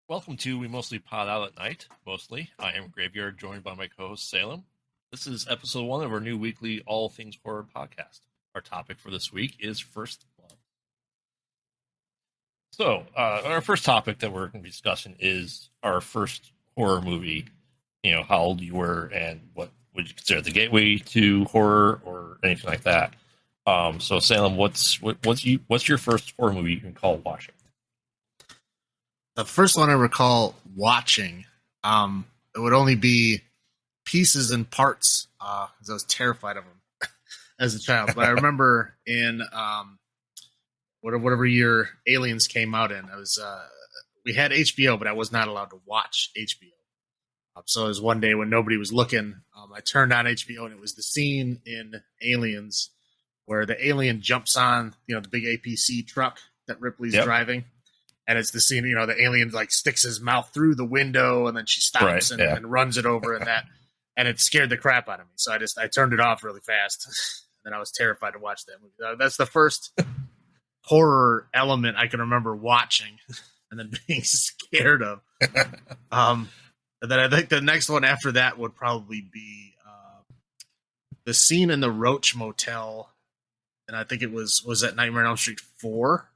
Welcome to We Mostly Pod Out at Night. Mostly, I am Graveyard, joined by my co-host Salem. This is episode 1 of our new weekly All Things Horror podcast. Our topic for this week is First Love. So, our first topic that we're going to be discussing is our first horror movie. You know, how old you were and what would you consider the gateway to horror or anything like that. So, Salem, what's your first horror movie you can call watching? The first one I recall watching, it would only be pieces and parts, because I was terrified of them as a child. But I remember in whatever year Aliens came out in, we had HBO, but I was not allowed to watch HBO. So it was one day when nobody was looking. I turned on HBO, and it was the scene in Aliens where the alien jumps on, the big APC truck that Ripley's driving. And it's the scene, the alien like sticks his mouth through the window, and then she stops and runs it over, and it scared the crap out of me. So I turned it off really fast, and then I was terrified to watch that movie. That's the first horror element I can remember watching, and then being scared of. And then I think the next one after that would probably be the scene in the Roach Motel, and I think it was that Nightmare on Elm Street 4.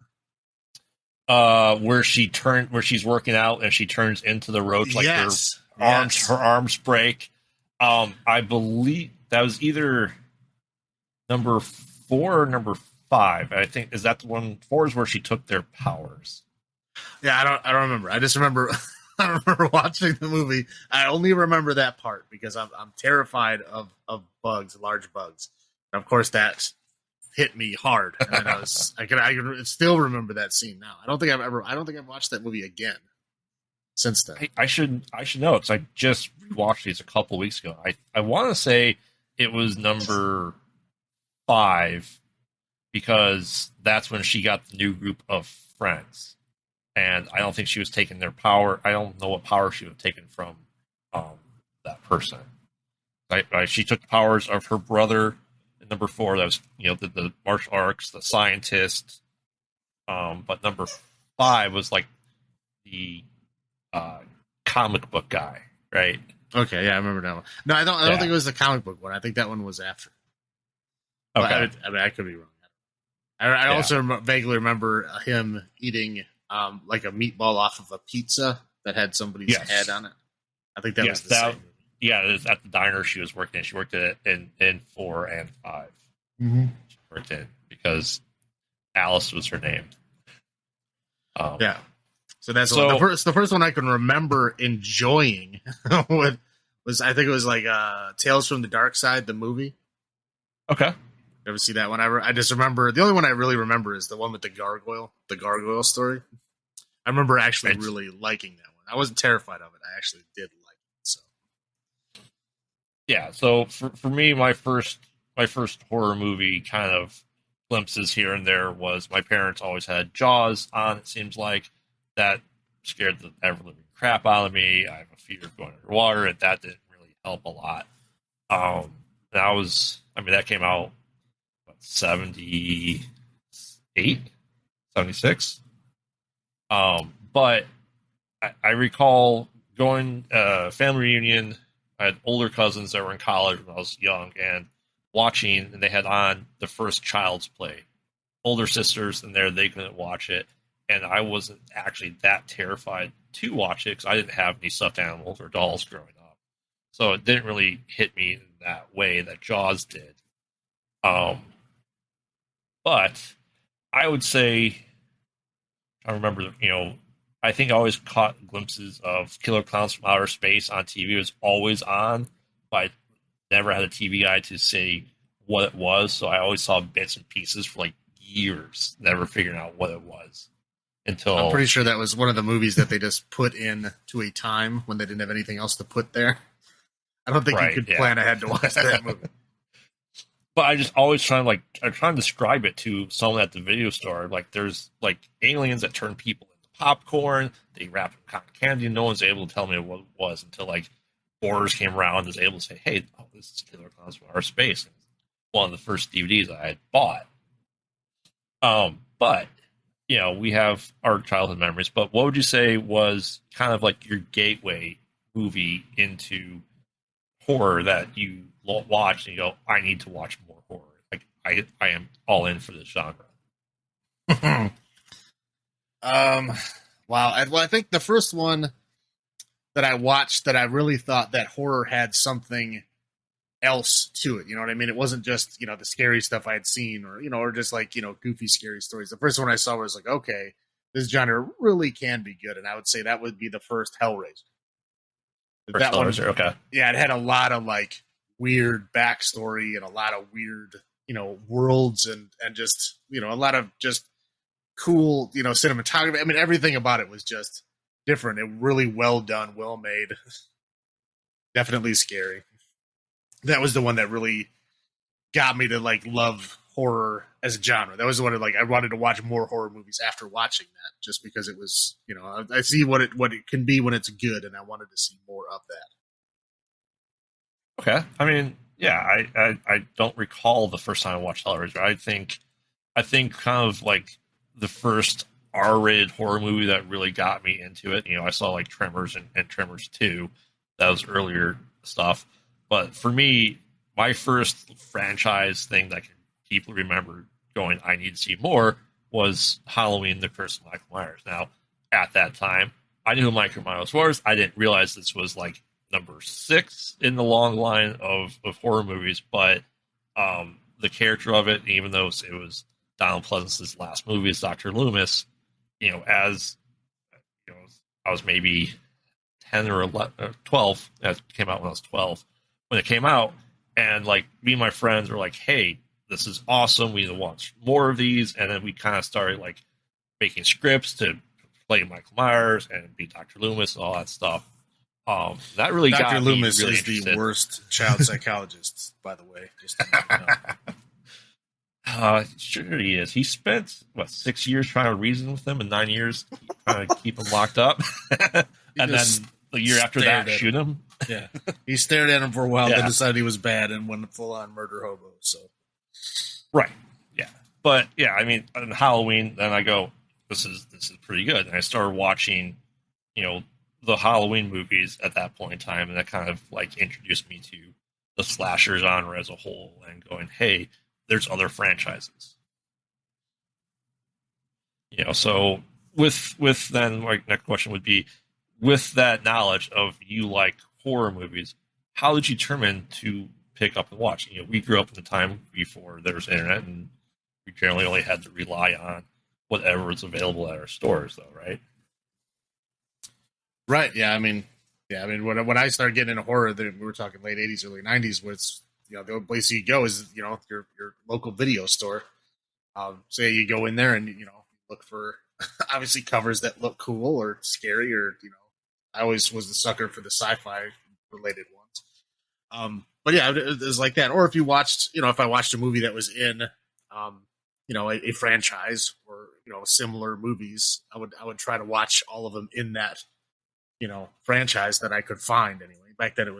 Where she's working out and she turns into the roach, like her arms break. I believe that was either number 4 or number 5. I think is that the one. 4 is where she took their powers. Yeah, I don't remember. I just remember I remember watching the movie. I only remember that part because I'm terrified of bugs, large bugs, and of course that hit me hard, and then I can still remember that scene now. I don't think I've watched that movie again since then. I should know because I just watched these a couple weeks ago. I want to say it was number 5 because that's when she got the new group of friends, and I don't think she was taking their power. I don't know what power she would have taken from that person. She took the powers of her brother. Number 4, that was the martial arts, the scientist. But number 5 was like the comic book guy, right? Okay, yeah, I remember that one. No, I don't think it was the comic book one. I think that one was after. Okay, I could be wrong. I also vaguely remember him eating like a meatball off of a pizza that had somebody's head on it. I think that was the same. Yeah, it was at the diner she was working in. She worked at it in 4 and 5. Mm-hmm. She worked in because Alice was her name. Yeah. So that's the first one I can remember enjoying was I think it was like Tales from the Dark Side, the movie. Okay. Ever see that one? I just remember the only one I really remember is the one with the gargoyle story. I remember actually really liking that one. I wasn't terrified of it. I actually did like it. Yeah, so for me, my first horror movie kind of glimpses here and there was my parents always had Jaws on. It seems like that scared the ever living crap out of me. I have a fear of going underwater, and that didn't really help a lot. That came out 78, 76. But I recall going family reunion. I had older cousins that were in college when I was young and watching, and they had on the first Child's Play. Older sisters in there, they couldn't watch it, and I wasn't actually that terrified to watch it because I didn't have any stuffed animals or dolls growing up. So it didn't really hit me in that way that Jaws did. But I would say, I remember, I think I always caught glimpses of Killer Clowns from Outer Space on TV. It was always on, but I never had a TV guide to say what it was. So I always saw bits and pieces for like years, never figuring out what it was until. I'm pretty sure that was one of the movies that they just put in to a time when they didn't have anything else to put there. I don't think you could plan ahead to watch that movie. But I just always try to describe it to someone at the video store. Like there's like aliens that turn people popcorn, they wrap cotton candy, and no one's able to tell me what it was until like Borders came around and was able to say, hey, this is Killer Clowns from Outer Space. One of the first DVDs I had bought. But we have our childhood memories, but what would you say was kind of like your gateway movie into horror that you watch and you go, I need to watch more horror. Like I am all in for this genre. um, wow. I think the first one that I watched that I really thought that horror had something else to it. You know what I mean? It wasn't just, the scary stuff I had seen or just like, goofy, scary stories. The first one I saw was like, okay, this genre really can be good. And I would say that would be the first Hellraiser. First That one, Hellraiser, okay. yeah, it had a lot of like weird backstory and a lot of weird, worlds and just, a lot of just cool, cinematography. I mean, everything about it was just different. It really well done, well made. Definitely scary. That was the one that really got me to like love horror as a genre. That was the one that like I wanted to watch more horror movies after watching that, just because it was, I see what it can be when it's good, and I wanted to see more of that. Okay. I mean, yeah, I don't recall the first time I watched Hellraiser. I think kind of like the first R-rated horror movie that really got me into it. I saw like Tremors and Tremors 2. That was earlier stuff. But for me, my first franchise thing that I can deeply remember going, I need to see more, was Halloween, The Curse of Michael Myers. Now, at that time, I knew who Michael Myers was. I didn't realize this was like number 6 in the long line of horror movies, but the character of it, even though it was Donald Pleasance's last movie as Dr. Loomis, as I was maybe 10 or 11, 12. It came out when I was 12. When it came out, and like me and my friends were like, hey, this is awesome. We need to watch more of these. And then we kind of started like making scripts to play Michael Myers and be Dr. Loomis and all that stuff. That really Dr. got Loomis me really is interested. the worst child psychologist, by the way. Just Sure he is. He spent 6 years trying to reason with him, and 9 years trying to keep him locked up, and then the year after that, shoot him. Yeah, he stared at him for a while, Yeah. then decided he was bad, and went full on murder hobo. So, right, yeah, but yeah, I mean, on Halloween, then I go, this is pretty good, and I started watching, the Halloween movies at that point in time, and that kind of like introduced me to the slasher genre as a whole, and going, hey, there's other franchises. So with then my next question would be, with that knowledge of you like horror movies, how did you determine to pick up and watch? We grew up in the time before there was internet, and we generally only had to rely on whatever was available at our stores, though, right? right, yeah, I mean, when I started getting into horror, we were talking late '80s, early '90s, where it's the only place you go is your local video store. So you go in there and look for obviously covers that look cool or scary, or I always was the sucker for the sci-fi related ones. But yeah, it was like that. Or if you watched, if I watched a movie that was in, a franchise or similar movies, I would try to watch all of them in that franchise that I could find anyway. Back then,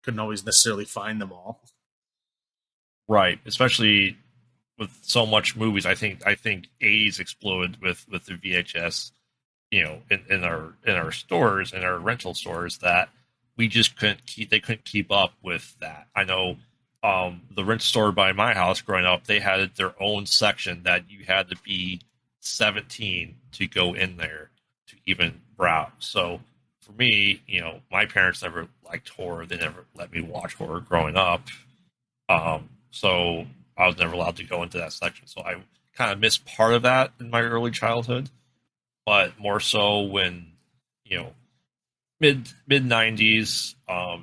couldn't always necessarily find them all. Right, especially with so much movies. I think '80s exploded with the VHS, in our stores, in our rental stores, that we just couldn't keep up with that. I know the rent store by my house growing up, they had their own section that you had to be 17 to go in there to even browse. So for me, my parents never liked horror. They never let me watch horror growing up. So I was never allowed to go into that section. So I kind of missed part of that in my early childhood, but more so when, mid '90s,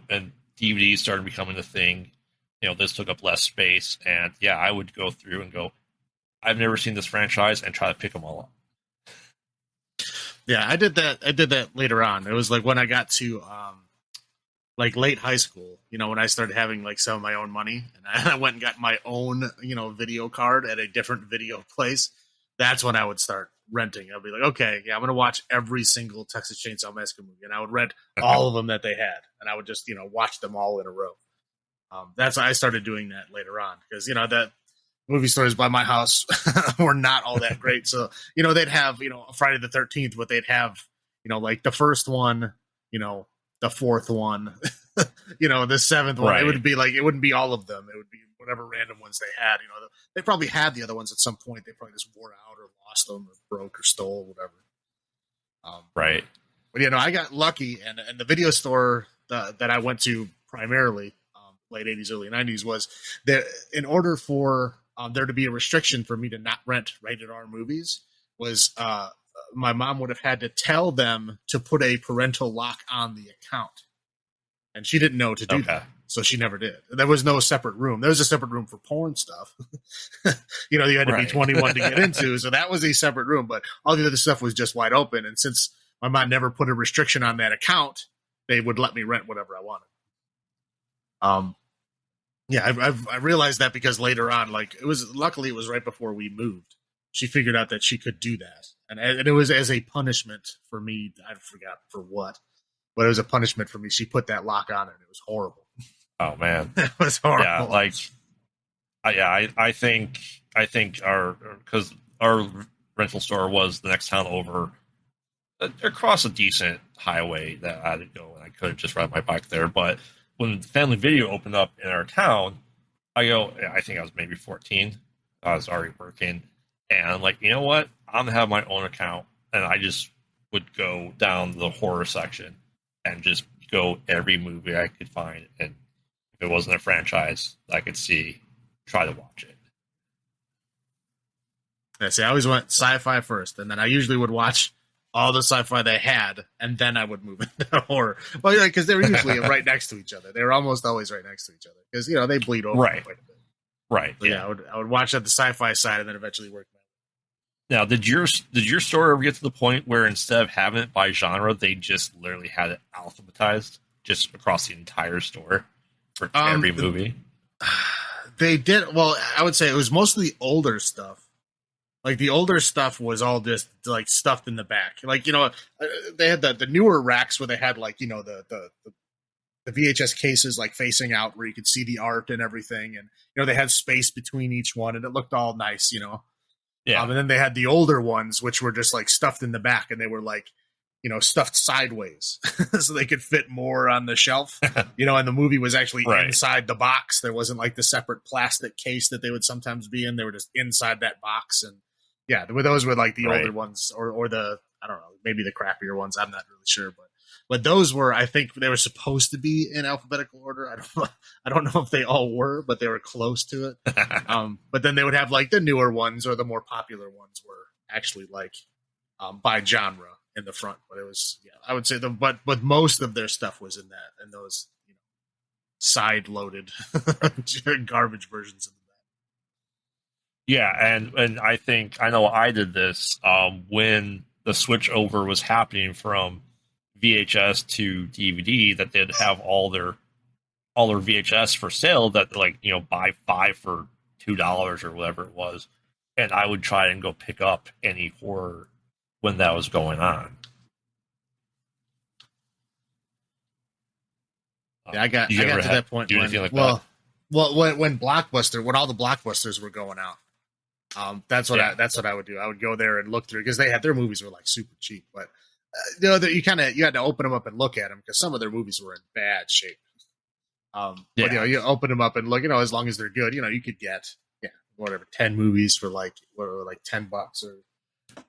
and DVDs started becoming a thing. This took up less space, and yeah, I would go through and go, I've never seen this franchise, and try to pick them all up. Yeah, I did that later on. It was like when I got to like late high school, when I started having like some of my own money, and I went and got my own, video card at a different video place. That's when I would start renting. I'd be like, okay, yeah, I'm going to watch every single Texas Chainsaw Massacre movie. And I would rent all of them that they had. And I would just, watch them all in a row. That's I started doing that later on because, that movie stores by my house were not all that great. So, they'd have, a Friday the 13th, but they'd have, like the first one, the fourth one, the seventh one. Right. It would be like, it wouldn't be all of them. It would be whatever random ones they had. They probably had the other ones at some point. They probably just wore out or lost them or broke or stole, whatever. Right. But I got lucky, and the video store that I went to primarily, late 80s, early 90s, was that in order for there to be a restriction for me to not rent rated R movies, was my mom would have had to tell them to put a parental lock on the account. And she didn't know to do that. So she never did. There was no separate room. There was a separate room for porn stuff. You had to be 21 to get into. So that was a separate room. But all the other stuff was just wide open. And since my mom never put a restriction on that account, they would let me rent whatever I wanted. I realized that because later on, luckily it was right before we moved. She figured out that she could do that. And it was as a punishment for me. I forgot for what, but it was a punishment for me. She put that lock on it. And it was horrible. Oh man. It was horrible. Yeah, I think because our rental store was the next town over, across a decent highway that I had to go, and I could have just ride my bike there. But when Family Video opened up in our town, I think I was maybe 14. I was already working, and I'm like, you know what? I'm gonna have my own account, and I just would go down the horror section and just go every movie I could find, and if it wasn't a franchise I could see, try to watch it. I always went sci-fi first, and then I usually would watch all the sci-fi they had, and then I would move into horror. Well, because they were usually right next to each other. They were almost always right next to each other because they bleed over quite a bit. Right. So, I would watch at the sci-fi side, and then eventually work my way. Now, did your store ever get to the point where instead of having it by genre, they just literally had it alphabetized just across the entire store for every movie? They did. Well, I would say it was mostly older stuff. Like the older stuff was all just like stuffed in the back. Like, they had the newer racks where they had the VHS cases like facing out where you could see the art and everything. And, they had space between each one and it looked all nice, Yeah. And then they had the older ones, which were just like stuffed in the back, and they were like, stuffed sideways so they could fit more on the shelf, and the movie was actually inside the box. There wasn't like the separate plastic case that they would sometimes be in. They were just inside that box. And yeah, those were like the older ones or the, I don't know, maybe the crappier ones. I'm not really sure, but those were, I think they were supposed to be in alphabetical order. I don't know if they all were, but they were close to it. But then they would have like the newer ones or the more popular ones were actually like by genre in the front. But it was, I would say but most of their stuff was in that, and those side loaded garbage versions of that. Yeah, and I know I did this when the switch over was happening from VHS to DVD, that they'd have all their VHS for sale that buy 5 for $2 or whatever it was, and I would try and go pick up any horror when that was going on. Yeah, I got to that point. Do anything like that? Well, when all the blockbusters were going out, that's what I would do. I would go there and look through, because their movies were like super cheap, but you had to open them up and look at them because some of their movies were in bad shape. But you open them up and look, as long as they're good, you could get 10 movies for like $10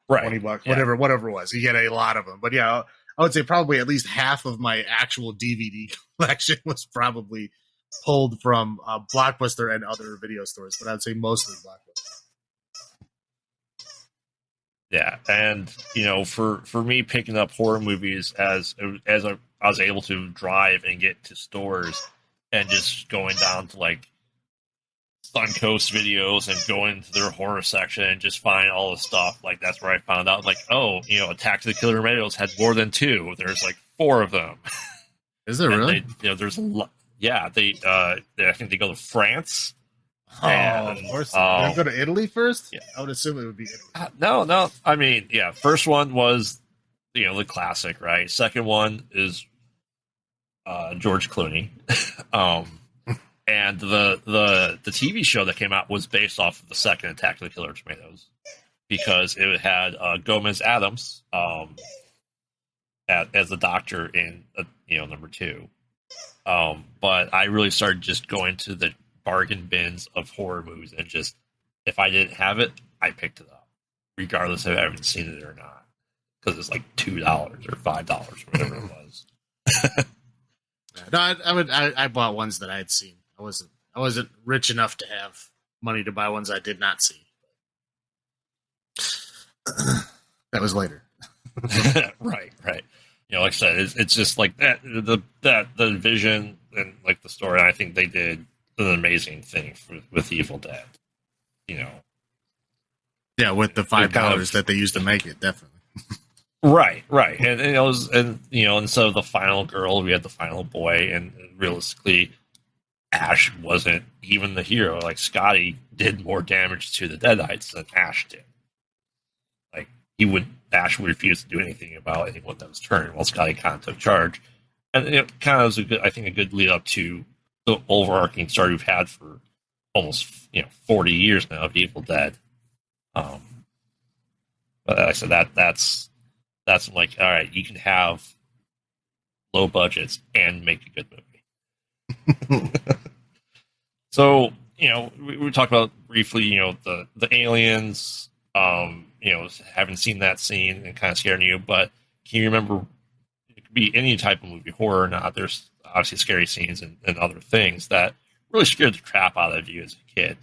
or $20, whatever it was. You get a lot of them. But I would say probably at least half of my actual DVD collection was probably pulled from Blockbuster and other video stores, but I'd say mostly Blockbuster. Yeah, and for me, picking up horror movies as I was able to drive and get to stores, and just going down to like Suncoast Videos and going to their horror section and just find all the stuff. Like that's where I found out, like, Attack of the Killer Tomatoes had more than 2. There's like 4 of them. Is there really? There's a lot. Yeah, I think they go to France. Of course. They go to Italy first? Yeah. I would assume it would be Italy. No. I mean, first one was, the classic, right? Second one is George Clooney. And the TV show that came out was based off of the second Attack of the Killer Tomatoes because it had Gomez Adams as the doctor in number 2. But I really started just going to the bargain bins of horror movies and just if I didn't have it, I picked it up, regardless of having seen it or not, because it's like $2 or $5, whatever it was. No, I bought ones that I had seen. I wasn't rich enough to have money to buy ones I did not see. That was later. Right. Like I said, it's just like that. The vision and like the story. I think they did an amazing thing with Evil Dead. Yeah, with the $5 that they used to make it, definitely. Right, and it was, and instead of the final girl, we had the final boy, and realistically, Ash wasn't even the hero. Like Scotty did more damage to the Deadites than Ash did. Like Ash would refuse to do anything about anyone that was turned, while Scotty kind of took charge, and it kind of was a good lead up to the overarching story we've had for almost 40 years now of Evil Dead. But like I said, that's like, all right, you can have low budgets and make a good movie. So, we talked about briefly, the aliens, haven't seen that scene and kind of scaring you, but can you remember, it could be any type of movie, horror or not, there's obviously scary scenes and other things that really scared the crap out of you as a kid,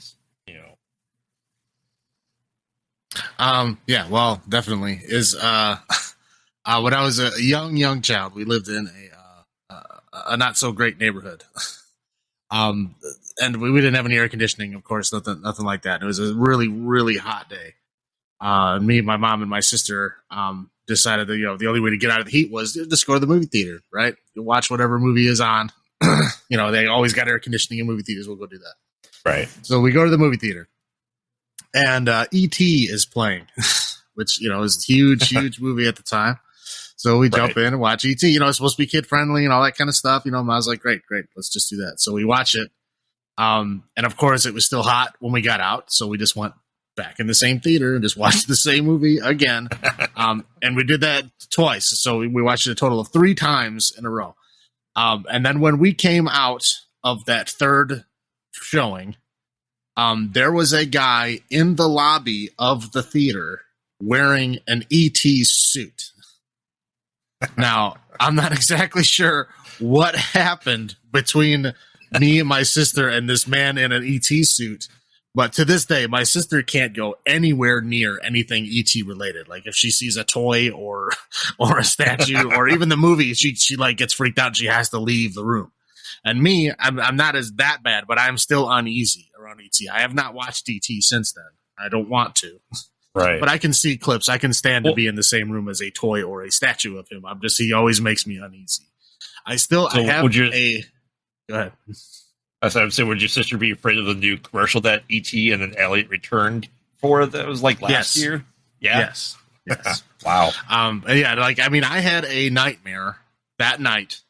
Yeah, well, definitely is, when I was a young child, we lived in a not so great neighborhood. And we didn't have any air conditioning, of course, nothing like that. It was a really, really hot day. Me, my mom, and my sister decided that the only way to get out of the heat was to just go to the movie theater, right? You watch whatever movie is on. They always got air conditioning in movie theaters. We'll go do that. Right. So we go to the movie theater, and E.T. is playing, which is a huge movie at the time. So we jump in and watch E.T. It's supposed to be kid friendly and all that kind of stuff. I was like, great, let's just do that. So we watch it. And of course, it was still hot when we got out. So we just went back in the same theater and just watched the same movie again. And we did that twice. So we watched it a total of 3 times in a row. And then when we came out of that third showing, there was a guy in the lobby of the theater wearing an E.T. suit. Now, I'm not exactly sure what happened between me and my sister and this man in an E.T. suit, but to this day, my sister can't go anywhere near anything E.T. related. Like if she sees a toy or a statue or even the movie, she like gets freaked out and she has to leave the room. And me, I'm not as that bad, but I'm still uneasy around E.T. I have not watched E.T. since then. I don't want to. Right. But I can see clips. I can stand to be in the same room as a toy or a statue of him. He always makes me uneasy. I have a... Go ahead. I would say, would your sister be afraid of the new commercial that E.T. and then Elliot returned for that was like last year? Yeah. Yes. Wow. I had a nightmare that night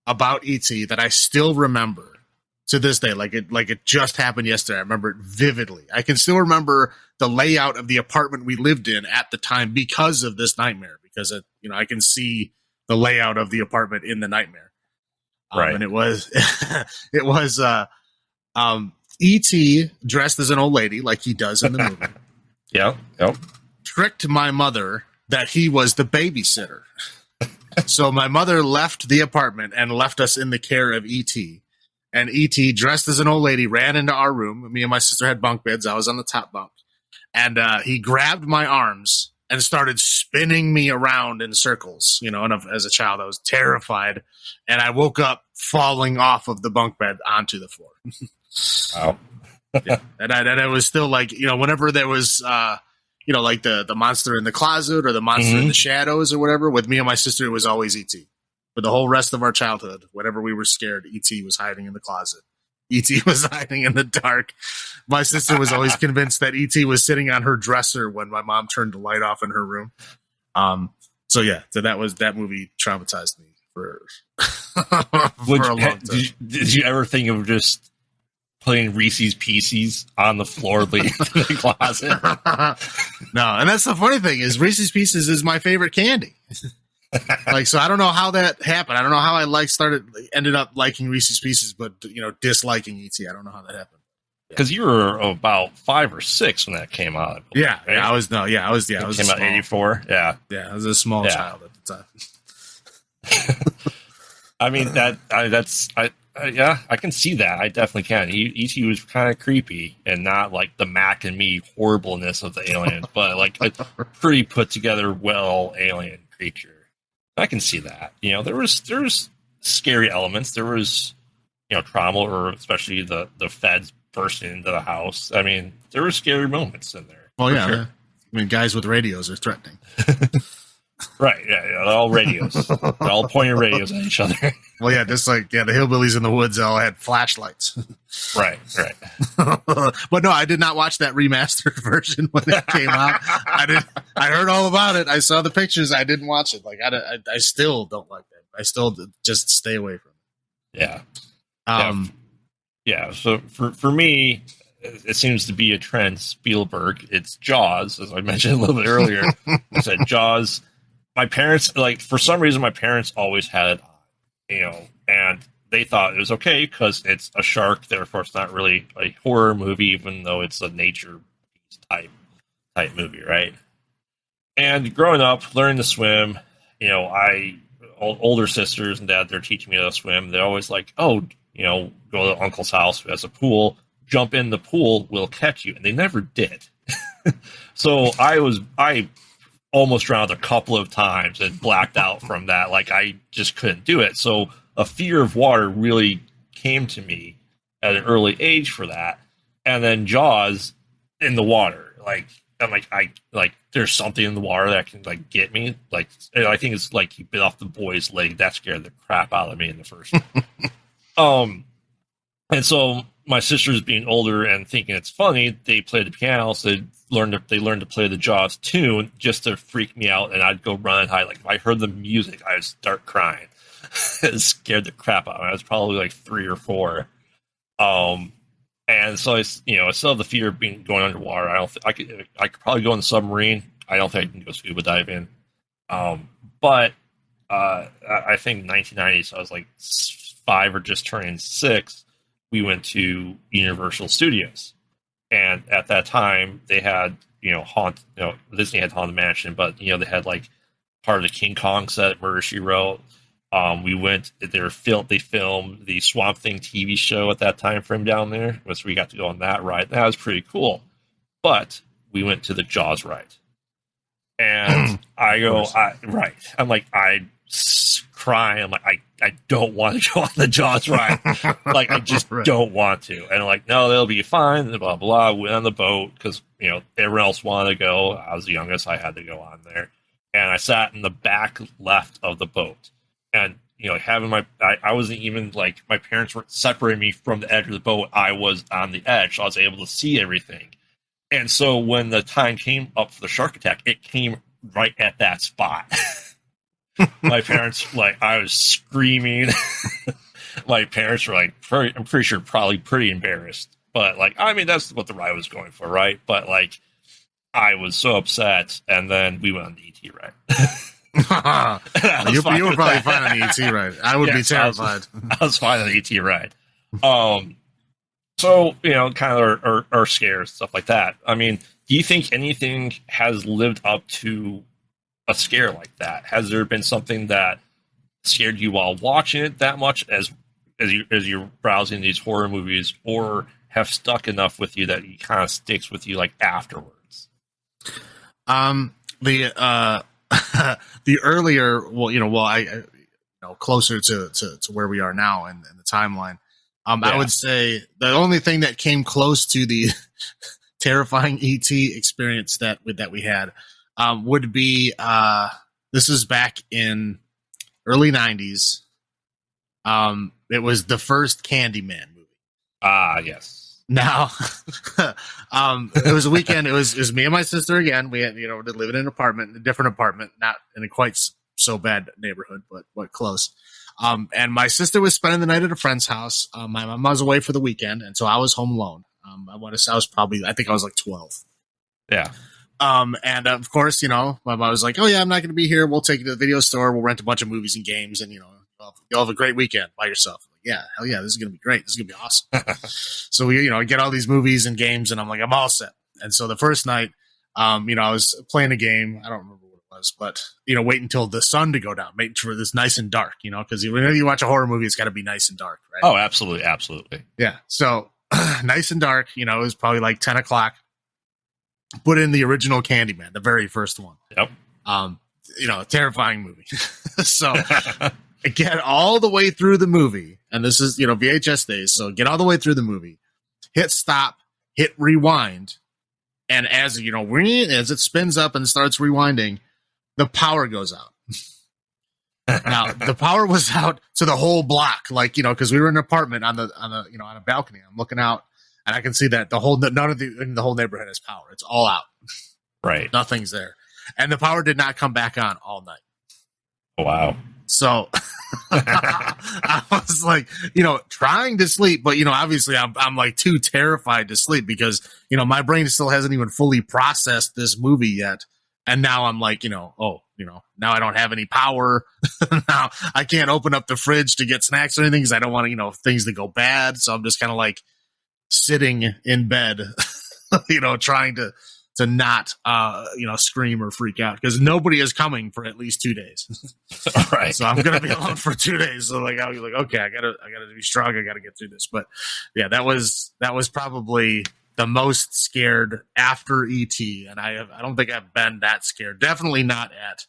about E.T. that I still remember to this day. Like it just happened yesterday. I remember it vividly. I can still remember the layout of the apartment we lived in at the time because of this nightmare, because I can see the layout of the apartment in the nightmare. Right. And it was E.T. dressed as an old lady like he does in the movie. Yep. Tricked my mother that he was the babysitter. So my mother left the apartment and left us in the care of E.T. And E.T., dressed as an old lady, ran into our room. Me and my sister had bunk beds. I was on the top bunk. And he grabbed my arms and started spinning me around in circles. And as a child, I was terrified. And I woke up falling off of the bunk bed onto the floor. Wow. Yeah. And I was still like, whenever there was, like the monster in the closet or the monster in the shadows or whatever, with me and my sister, it was always E.T. For the whole rest of our childhood, whenever we were scared, E.T. was hiding in the closet. E.T. was hiding in the dark. My sister was always convinced that E.T. was sitting on her dresser when my mom turned the light off in her room. So that movie traumatized me for Would for a you, long time. did you ever think of just putting Reese's Pieces on the floor leading to the closet? No, and that's the funny thing is Reese's Pieces is my favorite candy. Like, so I don't know how that happened. I don't know how I ended up liking Reese's Pieces, but disliking ET. I don't know how that happened. Because you were about 5 or 6 when that came out. Yeah, right? I was It came out 84. Yeah, I was a small child at the time. I mean I can see that. I definitely can. E.T. was kind of creepy and not like the Mac and Me horribleness of the aliens, but like a pretty put together, well alien creature. I can see that. There was scary elements. There was trauma, or especially the feds bursting into the house. I mean, there were scary moments in there. Well, yeah. Sure. I mean, guys with radios are threatening. Right, yeah, they're all radios. They're all pointing radios at each other. Well, yeah, just like, the hillbillies in the woods all had flashlights. Right. But no, I did not watch that remastered version when it came out. I heard all about it. I saw the pictures. I didn't watch it. Like, I still don't like that. I still just stay away from it. Yeah. Yeah. So for me, it seems to be a trend. Spielberg, it's Jaws, as I mentioned a little bit earlier. I said Jaws. My parents, for some reason, my parents always had it on, and they thought it was okay because it's a shark. Therefore, it's not really a horror movie, even though it's a nature type movie, right? And growing up, learning to swim, older sisters and dad, they're teaching me how to swim. They're always like, oh, go to uncle's house who has a pool, jump in the pool, we'll catch you. And they never did. So I almost drowned a couple of times and blacked out from that. Like, I just couldn't do it. So a fear of water really came to me at an early age for that. And then Jaws in the water, I'm like, there's something in the water that can get me. I think it's like he bit off the boy's leg. That scared the crap out of me in the first one. And so my sisters, being older and thinking it's funny, they played the piano, so they learned to play the Jaws tune just to freak me out, and I'd go run and hide. Like, if I heard the music, I'd start crying. It scared the crap out of me. I was probably 3 or 4. And so I still have the fear of going underwater. I could probably go in the submarine. I don't think I can go scuba diving. But I think 1990, so I was 5 or just turning 6. We went to Universal Studios, and at that time they had Disney had Haunted Mansion, but they had part of the King Kong set, Murder She Wrote. We went. They filmed the Swamp Thing TV show at that time frame down there, so we got to go on that ride. That was pretty cool. But we went to the Jaws ride, and I'm like, I crying. I'm like, I don't want to go on the Jaws ride. I just don't want to. And I'm like, no, they'll be fine. And blah blah. Went on the boat because everyone else wanted to go. I was the youngest. I had to go on there, and I sat in the back left of the boat. And having I wasn't even my parents weren't separating me from the edge of the boat. I was on the edge, so I was able to see everything. And so when the time came up for the shark attack, it came right at that spot. My parents, I was screaming. My parents were I'm pretty sure probably pretty embarrassed. But I mean, that's what the ride was going for, right? But I was so upset, and then we went on the ET ride. You were probably fine on the ET ride. I would be terrified. I was fine on the ET ride. So kind of our scares, stuff like that. I mean, do you think anything has lived up to a scare like that? Has there been something that scared you while watching it that much as you're browsing these horror movies, or have stuck enough with you that it kind of sticks with you afterwards? The earlier, closer to where we are now in the timeline, I would say the only thing that came close to the terrifying ET experience that we had would be this is back in early 90s. It was the first Candyman movie. Yes. Now, it was a weekend. It was me and my sister again. We had, living in an apartment, a different apartment, not in a quite so bad neighborhood, but close. And my sister was spending the night at a friend's house. My mom was away for the weekend, and so I was home alone. I think I was like 12. Yeah. And of course, my mom was like, "Oh yeah, I'm not going to be here. We'll take you to the video store. We'll rent a bunch of movies and games, and you'll have a great weekend by yourself." Like, yeah, hell yeah, this is going to be great. This is going to be awesome. So we, get all these movies and games, and I'm like, I'm all set. And so the first night, I was playing a game. I don't remember what it was, but wait until the sun to go down, wait for this nice and dark, because whenever you watch a horror movie, it's got to be nice and dark, right? Oh, absolutely, absolutely. Yeah. So nice and dark. It was probably like 10 o'clock. Put in the original Candyman, the very first one. Yep. A terrifying movie. So get all the way through the movie, and this is VHS days. So get all the way through the movie, hit stop, hit rewind, and as as it spins up and starts rewinding, the power goes out. Now the power was out to the whole block, because we were in an apartment on a balcony. I'm looking out. And I can see that the whole neighborhood has power. It's all out. Right. Nothing's there. And the power did not come back on all night. Wow. So I was like, trying to sleep, but obviously I'm like too terrified to sleep because, my brain still hasn't even fully processed this movie yet. And now I'm like, now I don't have any power. Now I can't open up the fridge to get snacks or anything because I don't want, things to go bad. So I'm just kind of like sitting in bed, trying to not, scream or freak out because nobody is coming for at least 2 days. Right. So I'm going to be alone for 2 days. So I'll be like, okay, I gotta be strong. I gotta get through this. But yeah, that was probably the most scared after ET. And I don't think I've been that scared. Definitely not at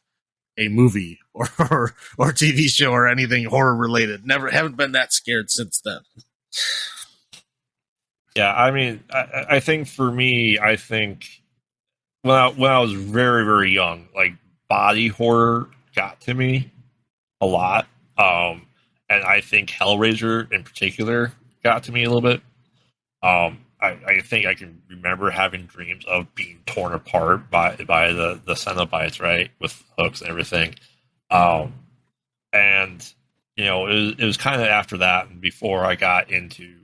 a movie or TV show or anything horror related. Haven't been that scared since then. Yeah, I mean, I think for me, when I was very, very young, like body horror got to me a lot. And I think Hellraiser in particular got to me a little bit. I think I can remember having dreams of being torn apart by the Cenobites, right, with hooks and everything. And it was kind of after that and before I got into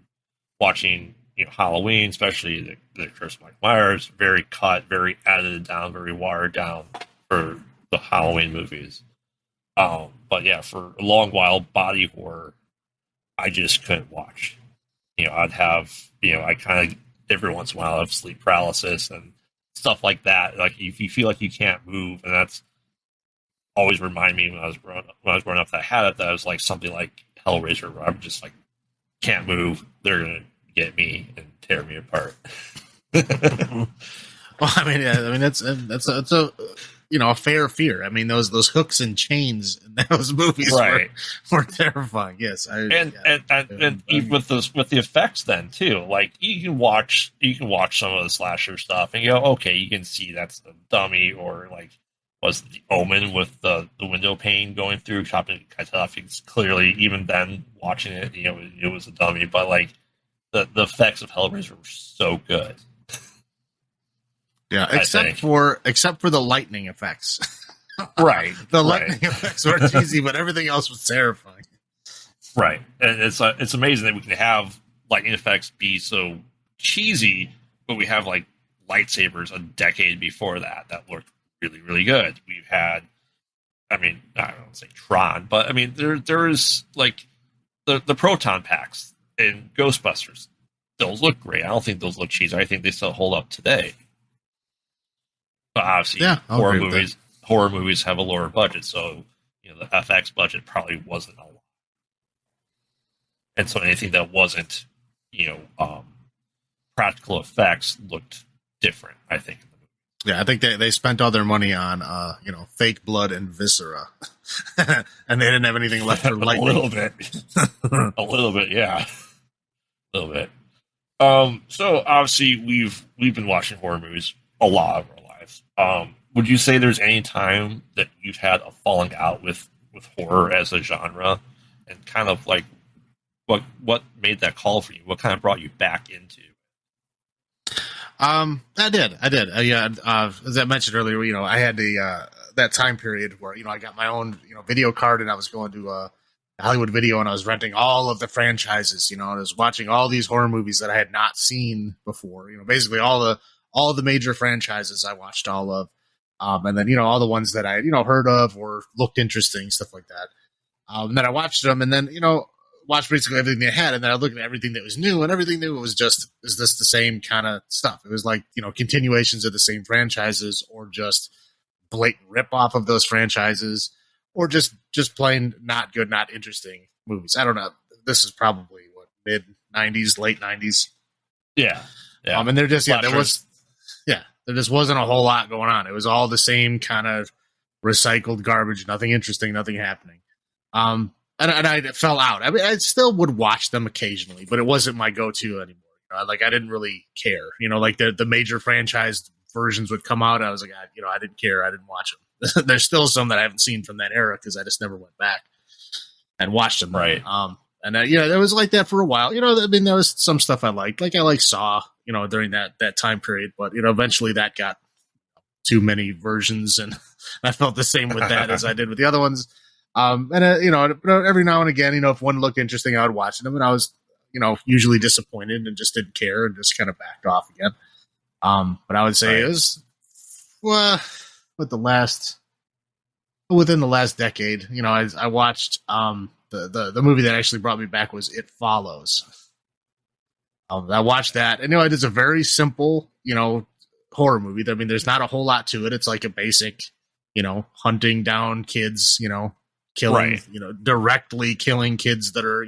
watching Halloween, especially the Curse of Mike Myers, very cut, very edited down, very watered down for the Halloween movies. But yeah, for a long while, body horror, I just couldn't watch. I'd have, I kind of, every once in a while, I have sleep paralysis and stuff like that. Like, if you feel like you can't move, and that's always remind me when I was growing up that I had it, that was like something like Hellraiser, where I'm just like, can't move, they're going to get me and tear me apart. Well, I mean, that's a a fair fear. I mean, those hooks and chains in those movies were terrifying. Yes, and even with the effects then too. Like you can watch some of the slasher stuff and you go, okay, you can see that's a dummy, or like was the Omen with the window pane going through, chopping guys off. It's clearly, even then watching it, it was a dummy, but like the effects of Hellraiser were so good. Yeah, except for the lightning effects. Right. The lightning effects were cheesy, but everything else was terrifying. Right. And it's amazing that we can have lightning effects be so cheesy, but we have like lightsabers a decade before that looked really, really good. We've had, I mean, I don't want to say Tron, but I mean, there is like the proton packs in Ghostbusters. Those look great. I don't think those look cheesy. I think they still hold up today. But obviously, horror movies have a lower budget, so the FX budget probably wasn't a lot. And so anything that wasn't, practical effects looked different, I think. Yeah, I think they spent all their money on, fake blood and viscera, and they didn't have anything left for lightning. A little bit, yeah, a little bit. So obviously we've been watching horror movies a lot of our lives. Would you say there's any time that you've had a falling out with horror as a genre, and kind of like what made that call for you? What kind of brought you back into? I did. Yeah. As I mentioned earlier, I had the that time period where I got my own video card, and I was going to Hollywood Video, and I was renting all of the franchises. And I was watching all these horror movies that I had not seen before. Basically all the major franchises I watched all of, and then all the ones that I heard of or looked interesting, stuff like that. And then I watched them, and then watched basically everything they had, and then I looked at everything that was new, and everything new was just, is this the same kind of stuff? It was like continuations of the same franchises, or just blatant rip off of those franchises, or just plain not good, not interesting movies. I don't know. This is probably what, mid '90s, late '90s. Yeah. And there just there just wasn't a whole lot going on. It was all the same kind of recycled garbage, nothing interesting, nothing happening. And I fell out. I mean, I still would watch them occasionally, but it wasn't my go-to anymore. Like, I didn't really care. Like the major franchise versions would come out. I was like, I didn't care. I didn't watch them. There's still some that I haven't seen from that era because I just never went back and watched them. Right. And it was like that for a while. I mean, there was some stuff I liked. Like, I like Saw, during that time period. But eventually that got too many versions, and I felt the same with that as I did with the other ones. And every now and again, if one looked interesting, I would watch them, and I was, usually disappointed and just didn't care and just kind of backed off again. But I would say it was, within the last decade, I watched the movie that actually brought me back was It Follows. I watched that, and it is a very simple, horror movie. I mean, there's not a whole lot to it. It's like a basic, hunting down kids, killing, directly killing kids that are,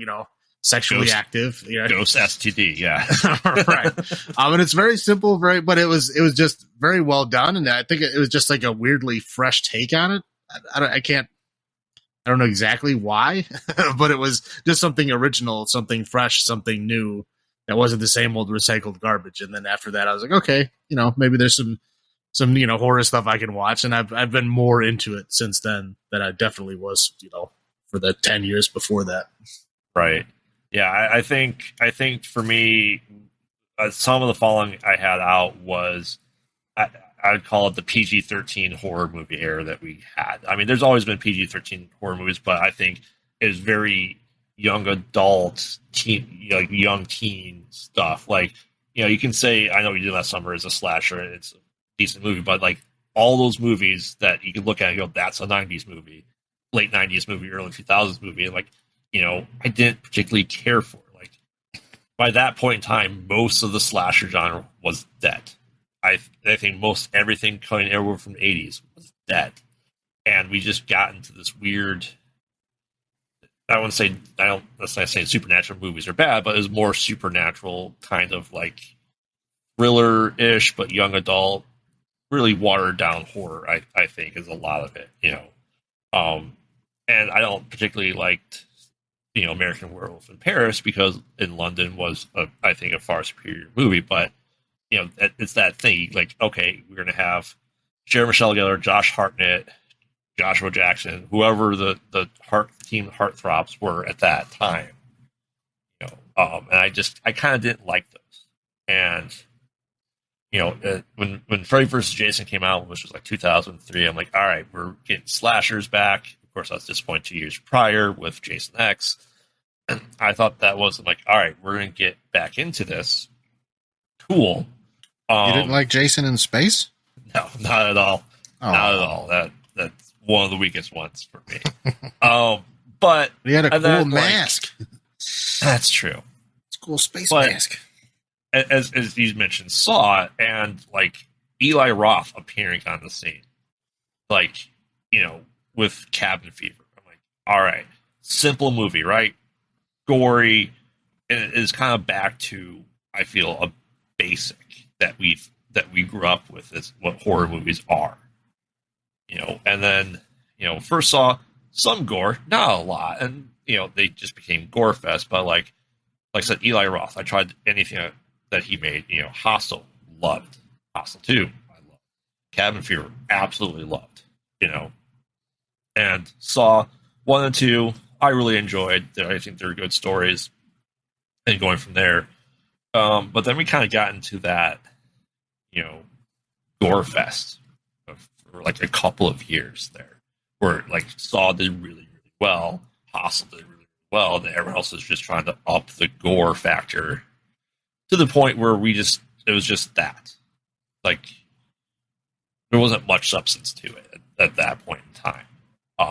sexually active. Ghost STD, yeah. Right. And it's very simple, but it was just very well done, and I think it was just like a weirdly fresh take on it. I don't know exactly why, but it was just something original, something fresh, something new that wasn't the same old recycled garbage. And then after that, I was like, okay, maybe there's some horror stuff I can watch, and I've been more into it since then than I definitely was, for the 10 years before that. Right. Yeah, I think for me, some of the following I had out was I'd call it the PG-13 horror movie era that we had. I mean, there's always been PG-13 horror movies, but I think it was very young adult, young teen stuff. Like, you can say, I know we did last summer as a slasher, and it's a decent movie, but like all those movies that you can look at and go, that's a 90s movie, late 90s movie, early 2000s movie, and like, I didn't particularly care for. Like, by that point in time, most of the slasher genre was dead. I think most everything coming everywhere from the 80s was dead, and we just got into this weird. I wouldn't say That's not saying supernatural movies are bad, but it was more supernatural kind of like thriller-ish, but young adult, really watered down horror. I think is a lot of it, and I don't particularly liked American Werewolf in Paris because In London was I think a far superior movie, but it's that thing like, okay, we're gonna have Sarah Michelle Gellar, Josh Hartnett, Joshua Jackson, whoever the team heartthrobs were at that time, and I kind of didn't like those. And when Freddy vs. Jason came out, which was like 2003, I'm like, all right, we're getting slashers back. Of course, I was disappointed 2 years prior with Jason X. And I thought that was like, all right, we're going to get back into this. Cool. You didn't like Jason in Space? No, not at all. Oh. Not at all. That's one of the weakest ones for me. But he had a cool mask. That's true. It's a cool space mask. As you mentioned, Saw, and like Eli Roth appearing on the scene, like, with Cabin Fever. I'm like, all right, simple movie, right? Gory, and it is kind of back to, I feel, a basic that we grew up with is what horror movies are. And then, first saw some gore, not a lot, and they just became gore fest. But like I said, Eli Roth, I tried anything that he made. Hostel, loved. Hostel 2, I loved. Cabin Fever, absolutely loved. And Saw 1 and 2, I really enjoyed. I think they're good stories, and going from there. But then we kind of got into that, gore fest for like a couple of years there, where like Saw did really, really well, Hostel did really well, and everyone else is just trying to up the gore factor to the point where it was just that. Like, there wasn't much substance to it at that point in time.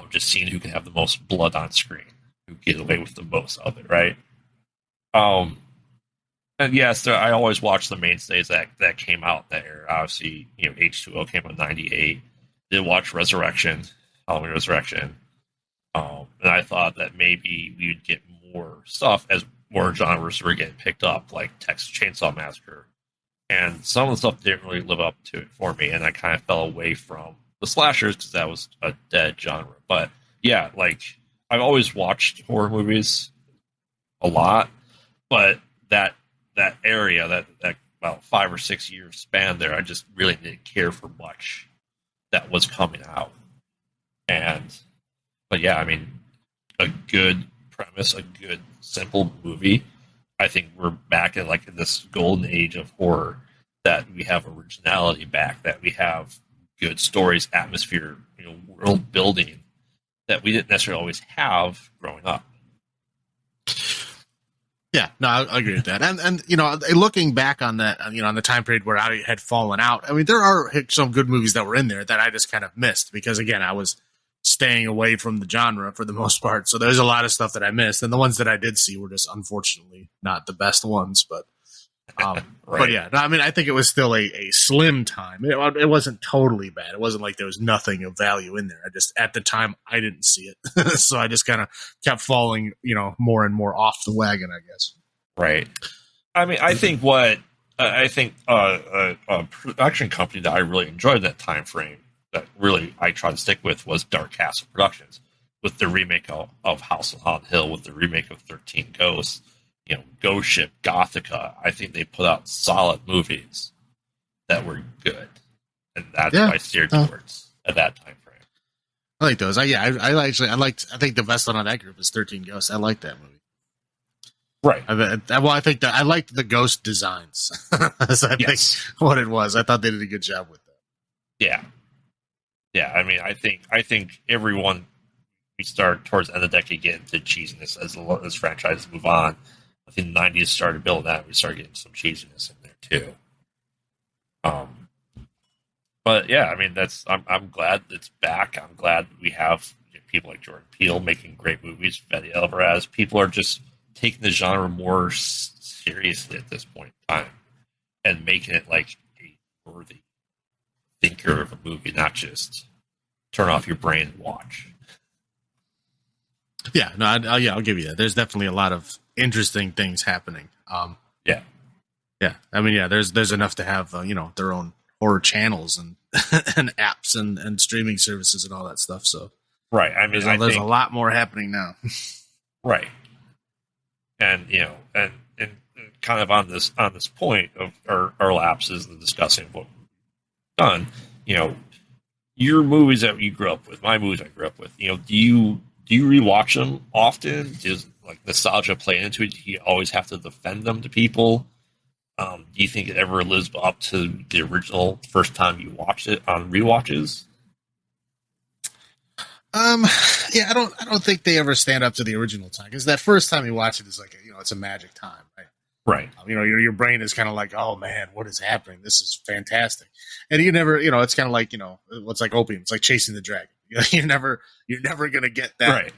Just seeing who can have the most blood on screen, who get away with the most of it, right? And yes, I always watch the mainstays that came out there. Obviously, H2O came out in '98. Did watch Resurrection, Halloween Resurrection, and I thought that maybe we would get more stuff as more genres were getting picked up, like Texas Chainsaw Massacre, and some of the stuff didn't really live up to it for me, and I kind of fell away from the slashers because that was a dead genre. But yeah, like I've always watched horror movies a lot, but that area, that about 5 or 6 year span there, I just really didn't care for much that was coming out. But yeah, I mean, a good premise, a good simple movie. I think we're back in like this golden age of horror, that we have originality back, that we have good stories, atmosphere, world building that we didn't necessarily always have growing up. Yeah, no, I agree with that. And looking back on that, on the time period where I had fallen out, I mean, there are some good movies that were in there that I just kind of missed because, again, I was staying away from the genre for the most part. So there's a lot of stuff that I missed, and the ones that I did see were just unfortunately not the best ones. But Right. But yeah, no, I mean, I think it was still a slim time. It wasn't totally bad. It wasn't like there was nothing of value in there. I just, at the time, I didn't see it. So I just kind of kept falling, more and more off the wagon, I guess. Right. I mean, I think a production company that I really enjoyed that time frame, that really I tried to stick with, was Dark Castle Productions, with the remake of House on Haunted Hill, with the remake of 13 Ghosts, Ghost Ship, Gothica. I think they put out solid movies that were good, and that's what I steered towards at that time frame. I like those. I think the best one on that group is 13 Ghosts. I like that movie. Right. I think that I liked the ghost designs. So I think what it was. I thought they did a good job with that. Yeah. Yeah. I mean, I think everyone, we start towards the end of the decade getting to cheesiness as franchises move on. I think the 90s started building that. We started getting some cheesiness in there too. But yeah, I mean, I'm glad it's back. I'm glad we have people like Jordan Peele making great movies. Fede Alvarez. People are just taking the genre more seriously at this point in time and making it like a worthy thinker of a movie, not just turn off your brain and watch. Yeah, no, I'll give you that. There's definitely a lot of interesting things happening. Yeah. I mean, yeah, there's enough to have their own horror channels and and apps and streaming services and all that stuff. So right, I mean, there's a lot more happening now. Right, and and kind of on this point of our lapses and discussing what we've done. Your movies that you grew up with, my movies I grew up with. Do you rewatch them often? Does like nostalgia play into it? Do you always have to defend them to people? Do you think it ever lives up to the original first time you watched it on rewatches? Yeah, I don't think they ever stand up to the original time, because that first time you watch it is like it's a magic time, right? Right. Your brain is kind of like, oh man, what is happening? This is fantastic, and you never, it's kind of like what's like opium. It's like chasing the dragon. You're never gonna get that right.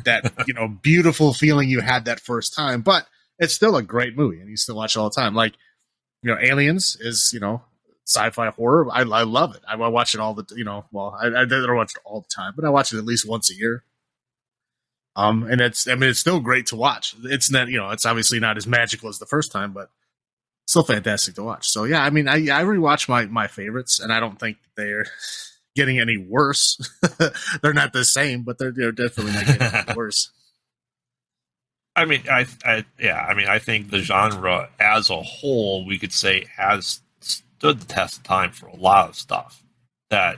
that beautiful feeling you had that first time, but it's still a great movie, and you still watch it all the time. Like Aliens is sci-fi horror. I love it. I watch it all the I don't watch it all the time, but I watch it at least once a year. And it's still great to watch. It's not it's obviously not as magical as the first time, but still fantastic to watch. So yeah, I mean, I rewatch my favorites, and I don't think they're getting any worse. They're not the same, but they're definitely not getting any worse. I mean, I think the genre as a whole, we could say, has stood the test of time for a lot of stuff. That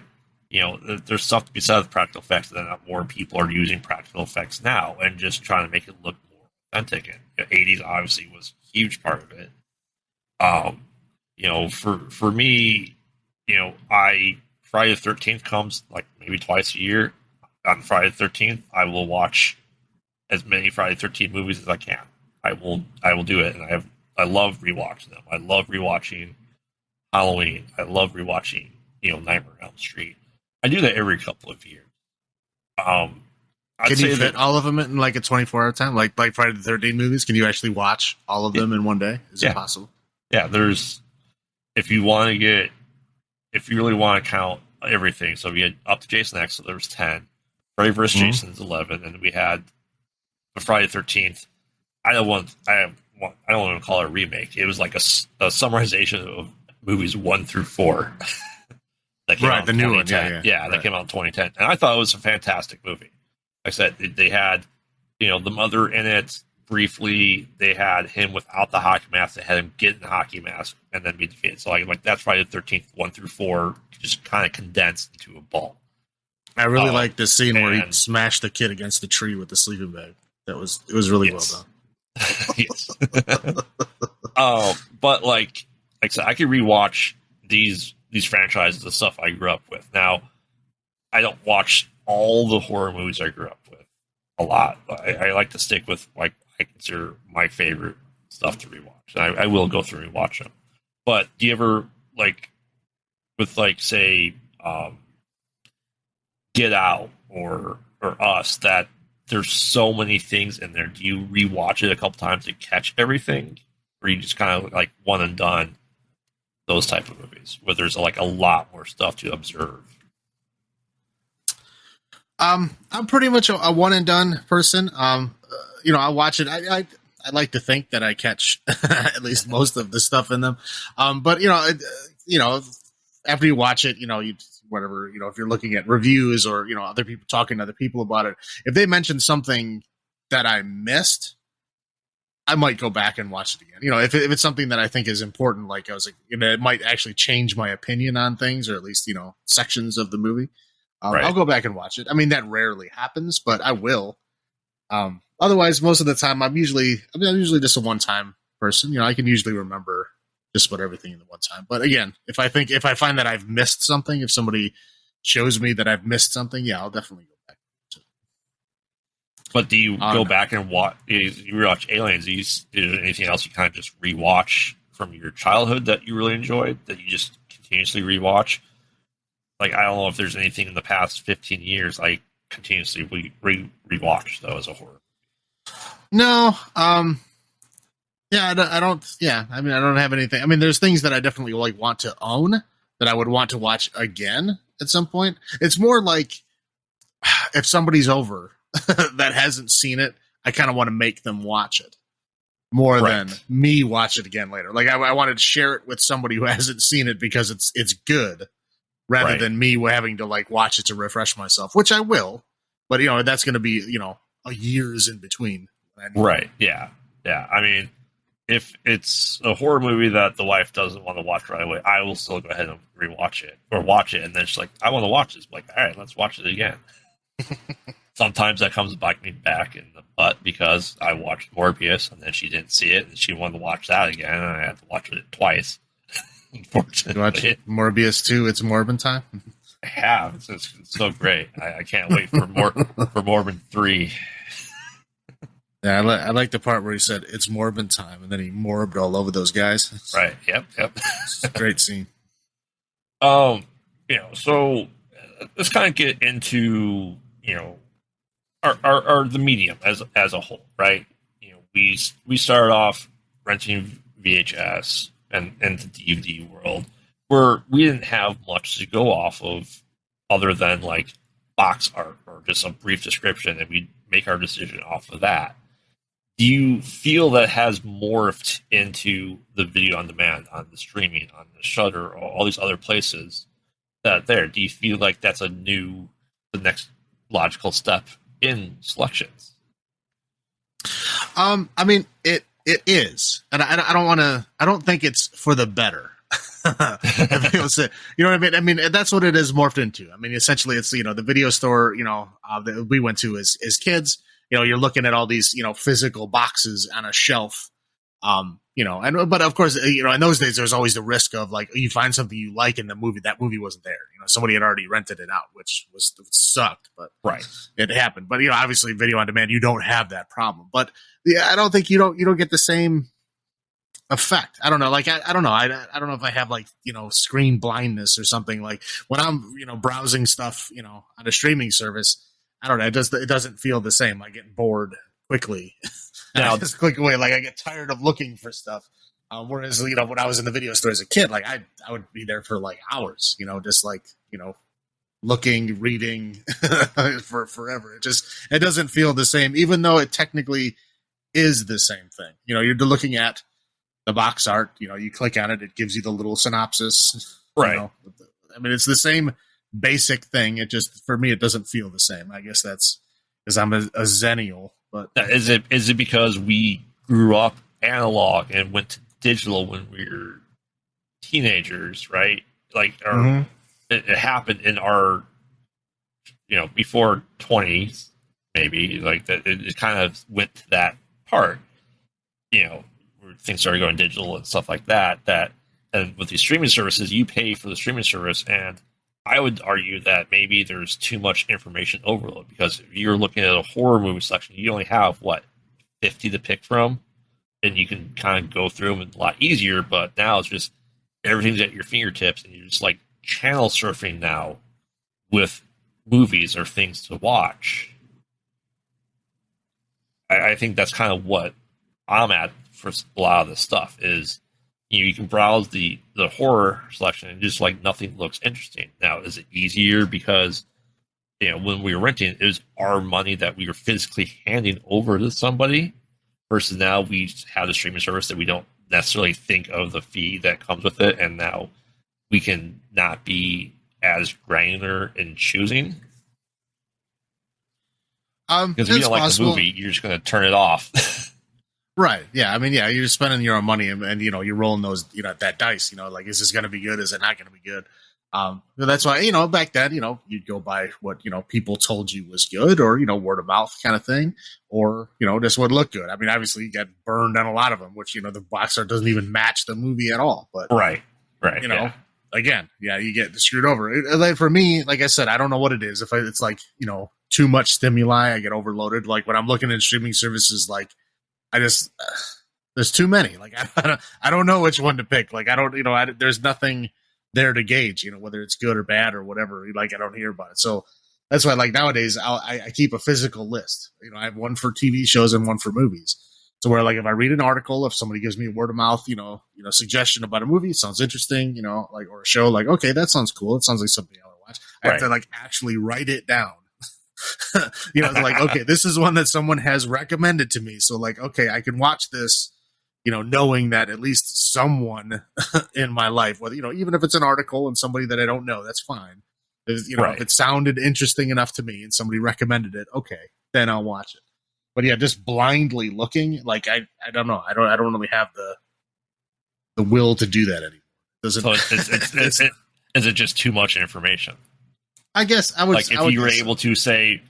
there's stuff to be said with practical effects, that more people are using practical effects now and just trying to make it look more authentic. And 80s obviously was a huge part of it. For me, I Friday the 13th comes, like maybe twice a year, on Friday the 13th, I will watch as many Friday the 13th movies as I can. I will do it, and I love rewatching them. I love rewatching Halloween. I love rewatching, Nightmare on Elm Street. I do that every couple of years. Can you fit all of them in like a 24-hour time? Like Friday the 13th movies? Can you actually watch all of them in one day? Is it possible? Yeah, if you really want to count everything, so we had up to Jason X, so there was 10. Freddy vs. Jason's 11, and we had the Friday the 13th. I don't want to call it a remake. It was like a summarization of movies 1 through 4. That came out in the new one, that came out in 2010, and I thought it was a fantastic movie. Like I said, they had, the mother in it briefly. They had him without the hockey mask. They had him get in the hockey mask and then be defeated. So like that's Friday the 13th, 1 through 4, just kind of condensed into a ball. I really like this scene where he smashed the kid against the tree with the sleeping bag. It was really well done. Yes. But like I said, I could rewatch these franchises of stuff I grew up with. Now, I don't watch all the horror movies I grew up with a lot. I like to stick with like I consider my favorite stuff to rewatch. And I will go through and watch them. But do you ever say Get Out or Us, that there's so many things in there? Do you rewatch it a couple times to catch everything, or you just kind of like one and done? Those type of movies where there's like a lot more stuff to observe. I'm pretty much a one and done person. I watch it. I like to think that I catch at least most of the stuff in them. But after you watch it, if you're looking at reviews or, other people talking to other people about it, if they mention something that I missed, I might go back and watch it again. If it's something that I think is important, like I was like, it might actually change my opinion on things, or at least, sections of the movie. Right. I'll go back and watch it. I mean, that rarely happens, but I will. Otherwise, most of the time, I'm usually just a one-time person. I can usually remember just about everything in the one time. But again, if I find that I've missed something, if somebody shows me that I've missed something, I'll definitely go back to it. But do you go back and watch? You rewatch Aliens? Is there anything else you kind of just rewatch from your childhood that you really enjoyed that you just continuously rewatch? Like, I don't know if there's anything in the past 15 years I continuously rewatch though as a horror. No, I don't. Yeah, I mean, I don't have anything. I mean, there's things that I definitely want to own that I would want to watch again at some point. It's more like if somebody's over that hasn't seen it, I kind of want to make them watch it more than me watch it again later. Like I wanted to share it with somebody who hasn't seen it because it's good, rather than me having to watch it to refresh myself, which I will. But that's going to be a years in between. Right? Yeah. I mean, if it's a horror movie that the wife doesn't want to watch right away, I will still go ahead and rewatch it or watch it, and then she's like, "I want to watch this." I'm like, all right, let's watch it again. Sometimes that comes me back in the butt because I watched Morbius and then she didn't see it and she wanted to watch that again, and I had to watch it twice. Unfortunately, you watch Morbius 2. It's Morbin time. I have. It's so great. I can't wait for Morbin 3. Yeah, I like the part where he said it's Morbin time, and then he morbed all over those guys. Right. Yep. It's a great scene. So let's kind of get into our the medium as a whole, right? We started off renting VHS and the DVD world, where we didn't have much to go off of other than like box art or just a brief description, and we make our decision off of that. Do you feel that has morphed into the video on demand, on the streaming, on the Shudder, or all these other places that there? Do you feel like that's the next logical step in selections? I mean, it is, and I don't think it's for the better. You know what I mean? I mean, that's what it has morphed into. I mean, essentially, it's the video store that we went to as kids. You're looking at all these physical boxes on a shelf, but of course, in those days, there's always the risk of like you find something you like in the movie, that movie wasn't there. Somebody had already rented it out, which sucked, but right, it happened. But obviously, video on demand, you don't have that problem. But yeah, I don't think you don't get the same effect. I don't know. Like I don't know. I don't know if I have like screen blindness or something. Like when I'm browsing stuff on a streaming service, I don't know. It doesn't feel the same. I get bored quickly. Now, I just click away. Like I get tired of looking for stuff. Whereas when I was in the video store as a kid, like I would be there for like hours. Just like looking, reading for forever. It doesn't feel the same, even though it technically is the same thing. You're looking at the box art. You click on it, it gives you the little synopsis. Right. I mean, it's the same basic thing. It just, for me, it doesn't feel the same. I guess that's because I'm a zennial. But is it because we grew up analog and went to digital when we were teenagers, right? Like, it happened in our, before 20s, maybe, like that. It kind of went to that part, where things started going digital and stuff like that. And with these streaming services, you pay for the streaming service, and I would argue that maybe there's too much information overload, because if you're looking at a horror movie section, you only have 50 to pick from, and you can kind of go through them a lot easier. But now it's just everything's at your fingertips, and you're just like channel surfing now with movies or things to watch. I think that's kind of what I'm at for a lot of this stuff is. You can browse the horror selection and just like nothing looks interesting. Now, is it easier because when we were renting, it was our money that we were physically handing over to somebody, versus now we have the streaming service that we don't necessarily think of the fee that comes with it, and now we can not be as granular in choosing. Because if you don't like the movie, you're just going to turn it off. Right. Yeah. I mean, yeah, you're spending your own money and you're rolling those, that dice, like, is this going to be good? Is it not going to be good? That's why, back then, you'd go by what, people told you was good, or, word of mouth kind of thing, or, just would look good. I mean, obviously you get burned on a lot of them, which, the box art doesn't even match the movie at all, but right. Again, yeah, you get screwed over. Like for me, like I said, I don't know what it is. If it's like, too much stimuli, I get overloaded. Like when I'm looking at streaming services, like, there's too many. Like I don't know which one to pick. Like I don't, there's nothing there to gauge, whether it's good or bad or whatever. Like I don't hear about it. So that's why, like nowadays, I keep a physical list. I have one for TV shows and one for movies. So where like if I read an article, if somebody gives me a word of mouth, suggestion about a movie, it sounds interesting, like or a show, like okay, that sounds cool. It sounds like something I want to watch. I have to like actually write it down. Like, okay, this is one that someone has recommended to me. So like, okay, I can watch this, knowing that at least someone in my life, whether, even if it's an article and somebody that I don't know, that's fine. If it sounded interesting enough to me and somebody recommended it, okay, then I'll watch it. But yeah, just blindly looking, like, I don't know. I don't really have the will to do that anymore. Is it just too much information? I guess I would. Like if you were able to say,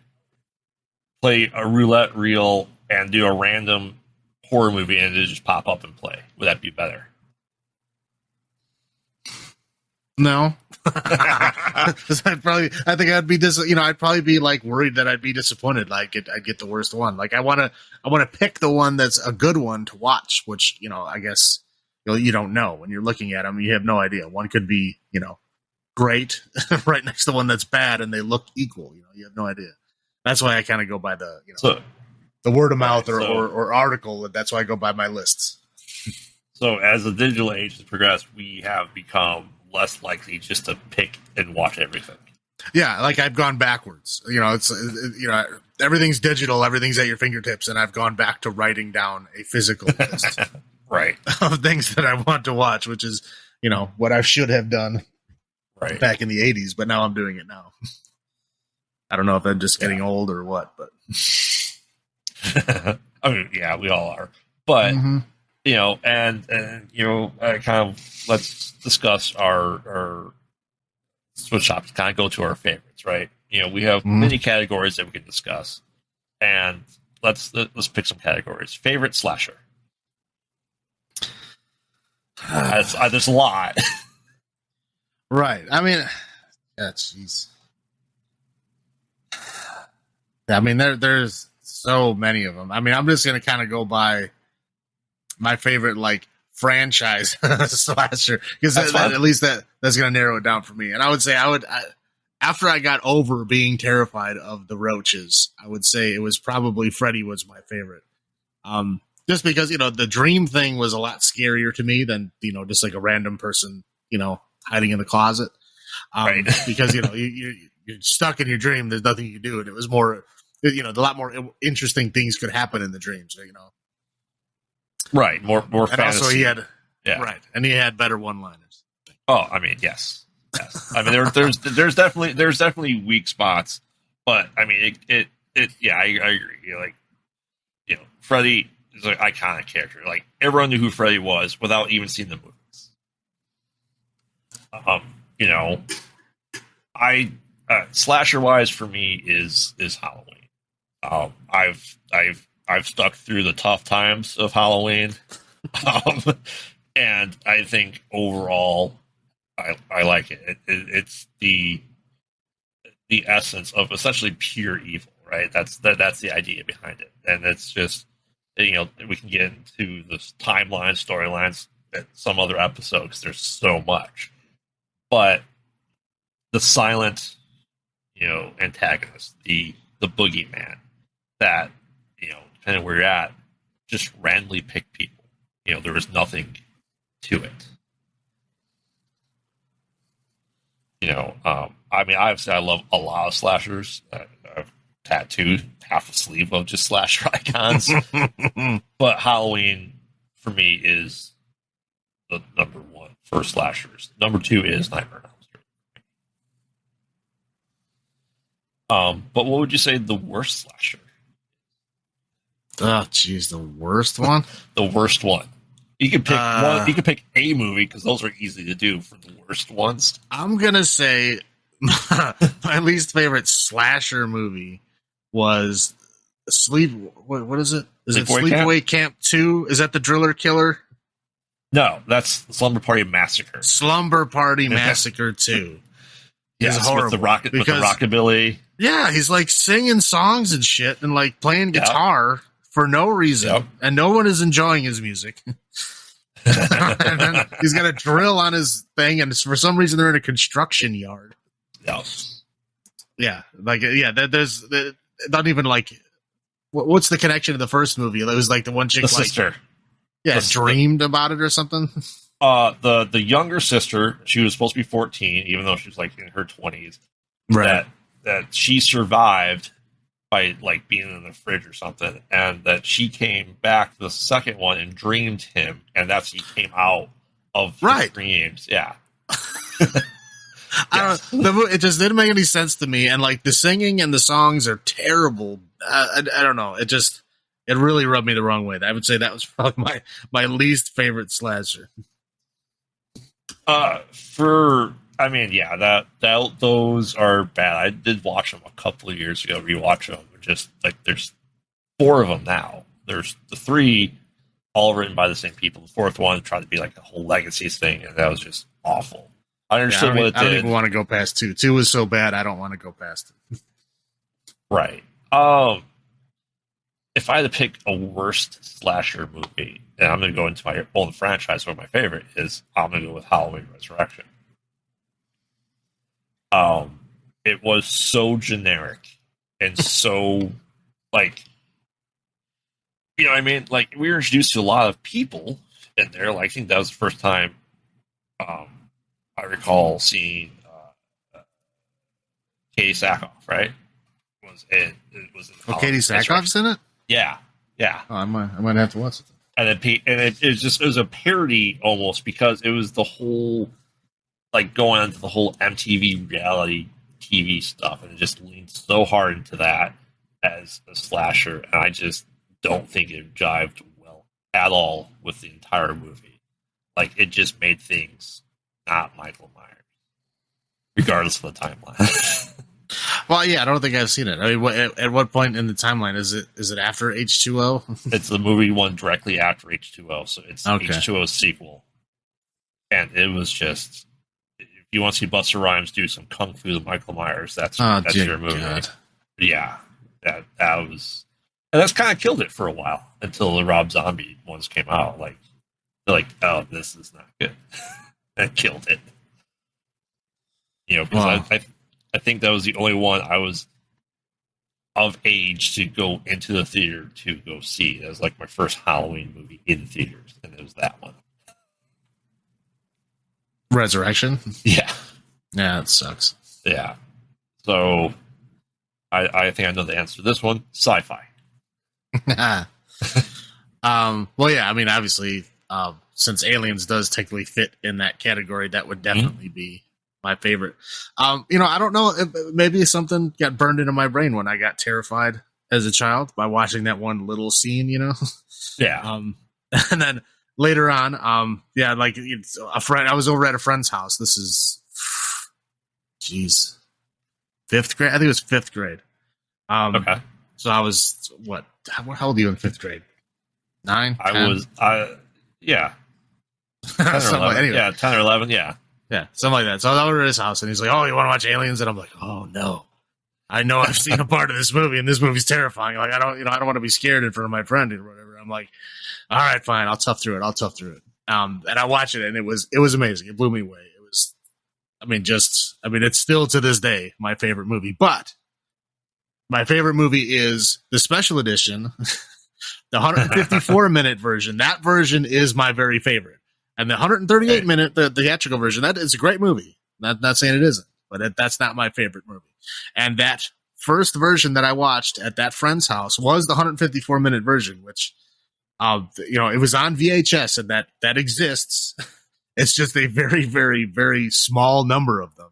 play a roulette reel and do a random horror movie and it just pop up and play, would that be better? No, I think I'd be I'd probably be like worried that I'd be disappointed. Like I'd get the worst one. Like I want to pick the one that's a good one to watch, which I guess you don't know when you're looking at them. You have no idea. One could be great right next to one that's bad, and they look equal. You have no idea. That's why I kind of go by the the word of mouth or article. That's why I go by my lists. So as the digital age has progressed, we have become less likely just to pick and watch everything. Yeah, like I've gone backwards. It's everything's digital, everything's at your fingertips, and I've gone back to writing down a physical list, right, of things that I want to watch, which is what I should have done. Right. Back in the 80s, but now I'm doing it now. I don't know if I'm just getting old or what, but I mean, yeah, we all are. But and kind of let's discuss our switch shops. Kind of go to our favorites, right? We have many categories that we can discuss, and let's pick some categories. Favorite slasher. There's a lot. Right. I mean, yeah, jeez. I mean, there's so many of them. I mean, I'm just gonna kind of go by my favorite like franchise slasher because at least that's gonna narrow it down for me. And I would say after I got over being terrified of the roaches, I would say it was probably Freddy was my favorite. Just because the dream thing was a lot scarier to me than just like a random person hiding in the closet. Right. Because you're stuck in your dream. There's nothing you can do, and it was more. A lot more interesting things could happen in the dreams, Right, more and fantasy. also he had right, and he had better one-liners. Oh, I mean, yes. I mean, there's definitely weak spots, but I mean, I agree. Like, Freddy is an iconic character. Like, everyone knew who Freddy was without even seeing the movies. Slasher wise for me is Halloween. I've stuck through the tough times of Halloween, and I think overall I like it. It's the essence of essentially pure evil, right? That's the idea behind it, and it's just we can get into the timeline storylines at some other episode because there's so much, but the silent antagonist, the boogeyman that depending on where you're at, just randomly pick people. There was nothing to it. I mean, obviously, I love a lot of slashers. I've tattooed half a sleeve of just slasher icons, but Halloween for me is the number one for slashers. Number two is Nightmare on Elm Street. But what would you say the worst slasher? Oh, jeez, the worst one. The worst one. You could pick one. You could pick a movie because those are easy to do for the worst ones. I'm gonna say my least favorite slasher movie was What is it? Is it Sleepaway Camp 2? Is that the Driller Killer? No, that's Slumber Party Massacre. Slumber Party Massacre 2. Yes, it's horrible with the rockabilly. Yeah, he's like singing songs and shit and like playing guitar for no reason, and no one is enjoying his music. And then he's got a drill on his thing, and for some reason they're in a construction yard. Yeah, there's not even like what's the connection to the first movie? It was like the one chick, the sister, dreamed about it or something. The younger sister, she was supposed to be 14, even though she was like in her 20s. Right. That she survived by like being in the fridge or something, and that she came back to the second one and dreamed him, and that's he came out of his dreams. Yeah. It just didn't make any sense to me, and like the singing and the songs are terrible. I don't know. It really rubbed me the wrong way. I would say that was probably my least favorite slasher. Those are bad. I did watch them a couple of years ago. Rewatch them. Just like there's 4 of them now. There's the 3, all written by the same people. The 4th one tried to be like a whole legacies thing, and that was just awful. I understood what it did. I don't even want to go past 2. 2 was so bad. I don't want to go past it. Right. If I had to pick a worst slasher movie, and I'm going to go into my own franchise where my favorite is, I'm going to go with Halloween Resurrection. It was so generic and so like, you know what I mean? Like, we were introduced to a lot of people in there. Like, I think that was the first time I recall seeing Katie Sackhoff, right? It was Katie Sackhoff's in it? Yeah. Oh, I might have to watch it. And it was a parody almost, because it was the whole like going into the whole MTV reality TV stuff, and it just leaned so hard into that as a slasher, and I just don't think it jived well at all with the entire movie. Like, it just made things not Michael Myers, regardless of the timeline. Well, yeah, I don't think I've seen it. I mean, at what point in the timeline is it? Is it after H2O? It's the movie one directly after H2O, so it's H2O's sequel. and it was just, if you want to see Busta Rhymes do some kung fu to Michael Myers, that's your movie. God. Yeah, that was, and that's kind of killed it for a while until the Rob Zombie ones came out. Like, they're like, oh, this is not good. That killed it. You know, because I think that was the only one I was of age to go into the theater to go see. That was like my first Halloween movie in theaters, and it was that one. Resurrection? Yeah. Yeah, it sucks. Yeah. So I think I know the answer to this one. Sci-fi. Well, yeah, I mean, obviously, since Aliens does technically fit in that category, that would definitely be my favorite. I don't know, maybe something got burned into my brain when I got terrified as a child by watching that one little scene, Yeah. And then later on, like it's a friend, I was over at a friend's house. This is, fifth grade. I think it was fifth grade. Okay. So I was how old are you in fifth grade? 9? 10? I was, yeah. 10 or 11. Anyway. Yeah, 10 or 11, yeah. Yeah, something like that. So I was over at his house, and he's like, "Oh, you want to watch Aliens?" And I'm like, "Oh no, I know I've seen a part of this movie, and this movie's terrifying. Like, I don't want to be scared in front of my friend or whatever." I'm like, "All right, fine, I'll tough through it." And I watched it, and it was amazing. It blew me away. It was, it's still to this day my favorite movie. But my favorite movie is the special edition, the 154-minute version. That version is my very favorite. And the 138-minute, the theatrical version, that is a great movie. Not saying it isn't, but that's not my favorite movie. And that first version that I watched at that friend's house was the 154-minute version, which, it was on VHS, and that exists. It's just a very, very, very small number of them.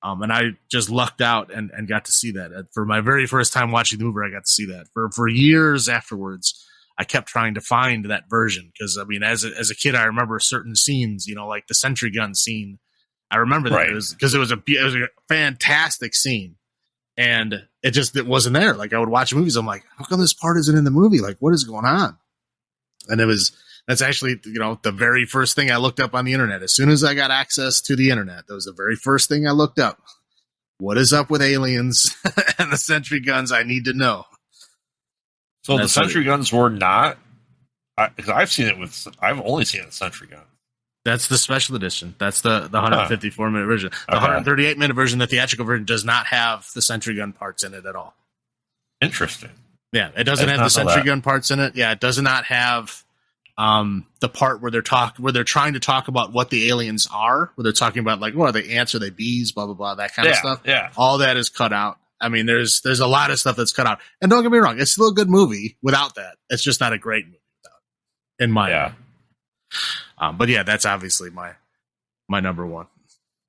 And I just lucked out and got to see that. For my very first time watching the movie, I got to see that. For years afterwards, I kept trying to find that version because, as a kid, I remember certain scenes, like the sentry gun scene. I remember that because it was a fantastic scene, and it wasn't there. Like, I would watch movies, I'm like, how come this part isn't in the movie? Like, what is going on? And that's actually, the very first thing I looked up on the internet. As soon as I got access to the internet, that was the very first thing I looked up. What is up with Aliens and the sentry guns? I need to know. So the sentry guns were not, because I've only seen the sentry gun. That's the special edition. That's the 154-minute version. The 138-minute version, the theatrical version, does not have the sentry gun parts in it at all. Interesting. Yeah, it doesn't have the sentry gun parts in it. Yeah, it does not have the part where they're trying to talk about what the aliens are, where they're talking about, like, what are they, ants, are they bees, blah blah blah, that kind of stuff. Yeah, all that is cut out. I mean, there's a lot of stuff that's cut out. And don't get me wrong, it's still a good movie without that. It's just not a great movie without it, in my opinion. But yeah, that's obviously my number one.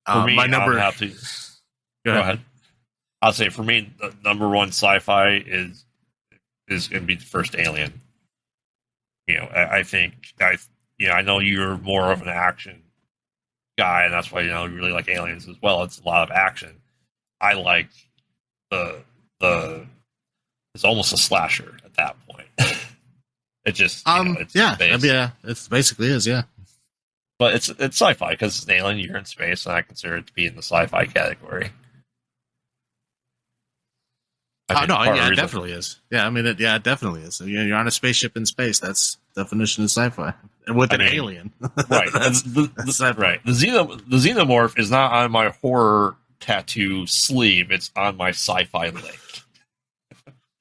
For me, my number. Go ahead. I'll say for me, the number one sci-fi is going to be the first Alien. I think I know you're more of an action guy, and that's why you really like Aliens as well. It's a lot of action. I like it's almost a slasher at that point. It just it basically is, yeah. But it's sci-fi because it's an alien, you're in space, and I consider it to be in the sci-fi category. It definitely is. Yeah, I mean, it definitely is. You're on a spaceship in space. That's definition of sci-fi, and with an alien, right? The xenomorph is not on my horror tattoo sleeve; it's on my sci-fi leg.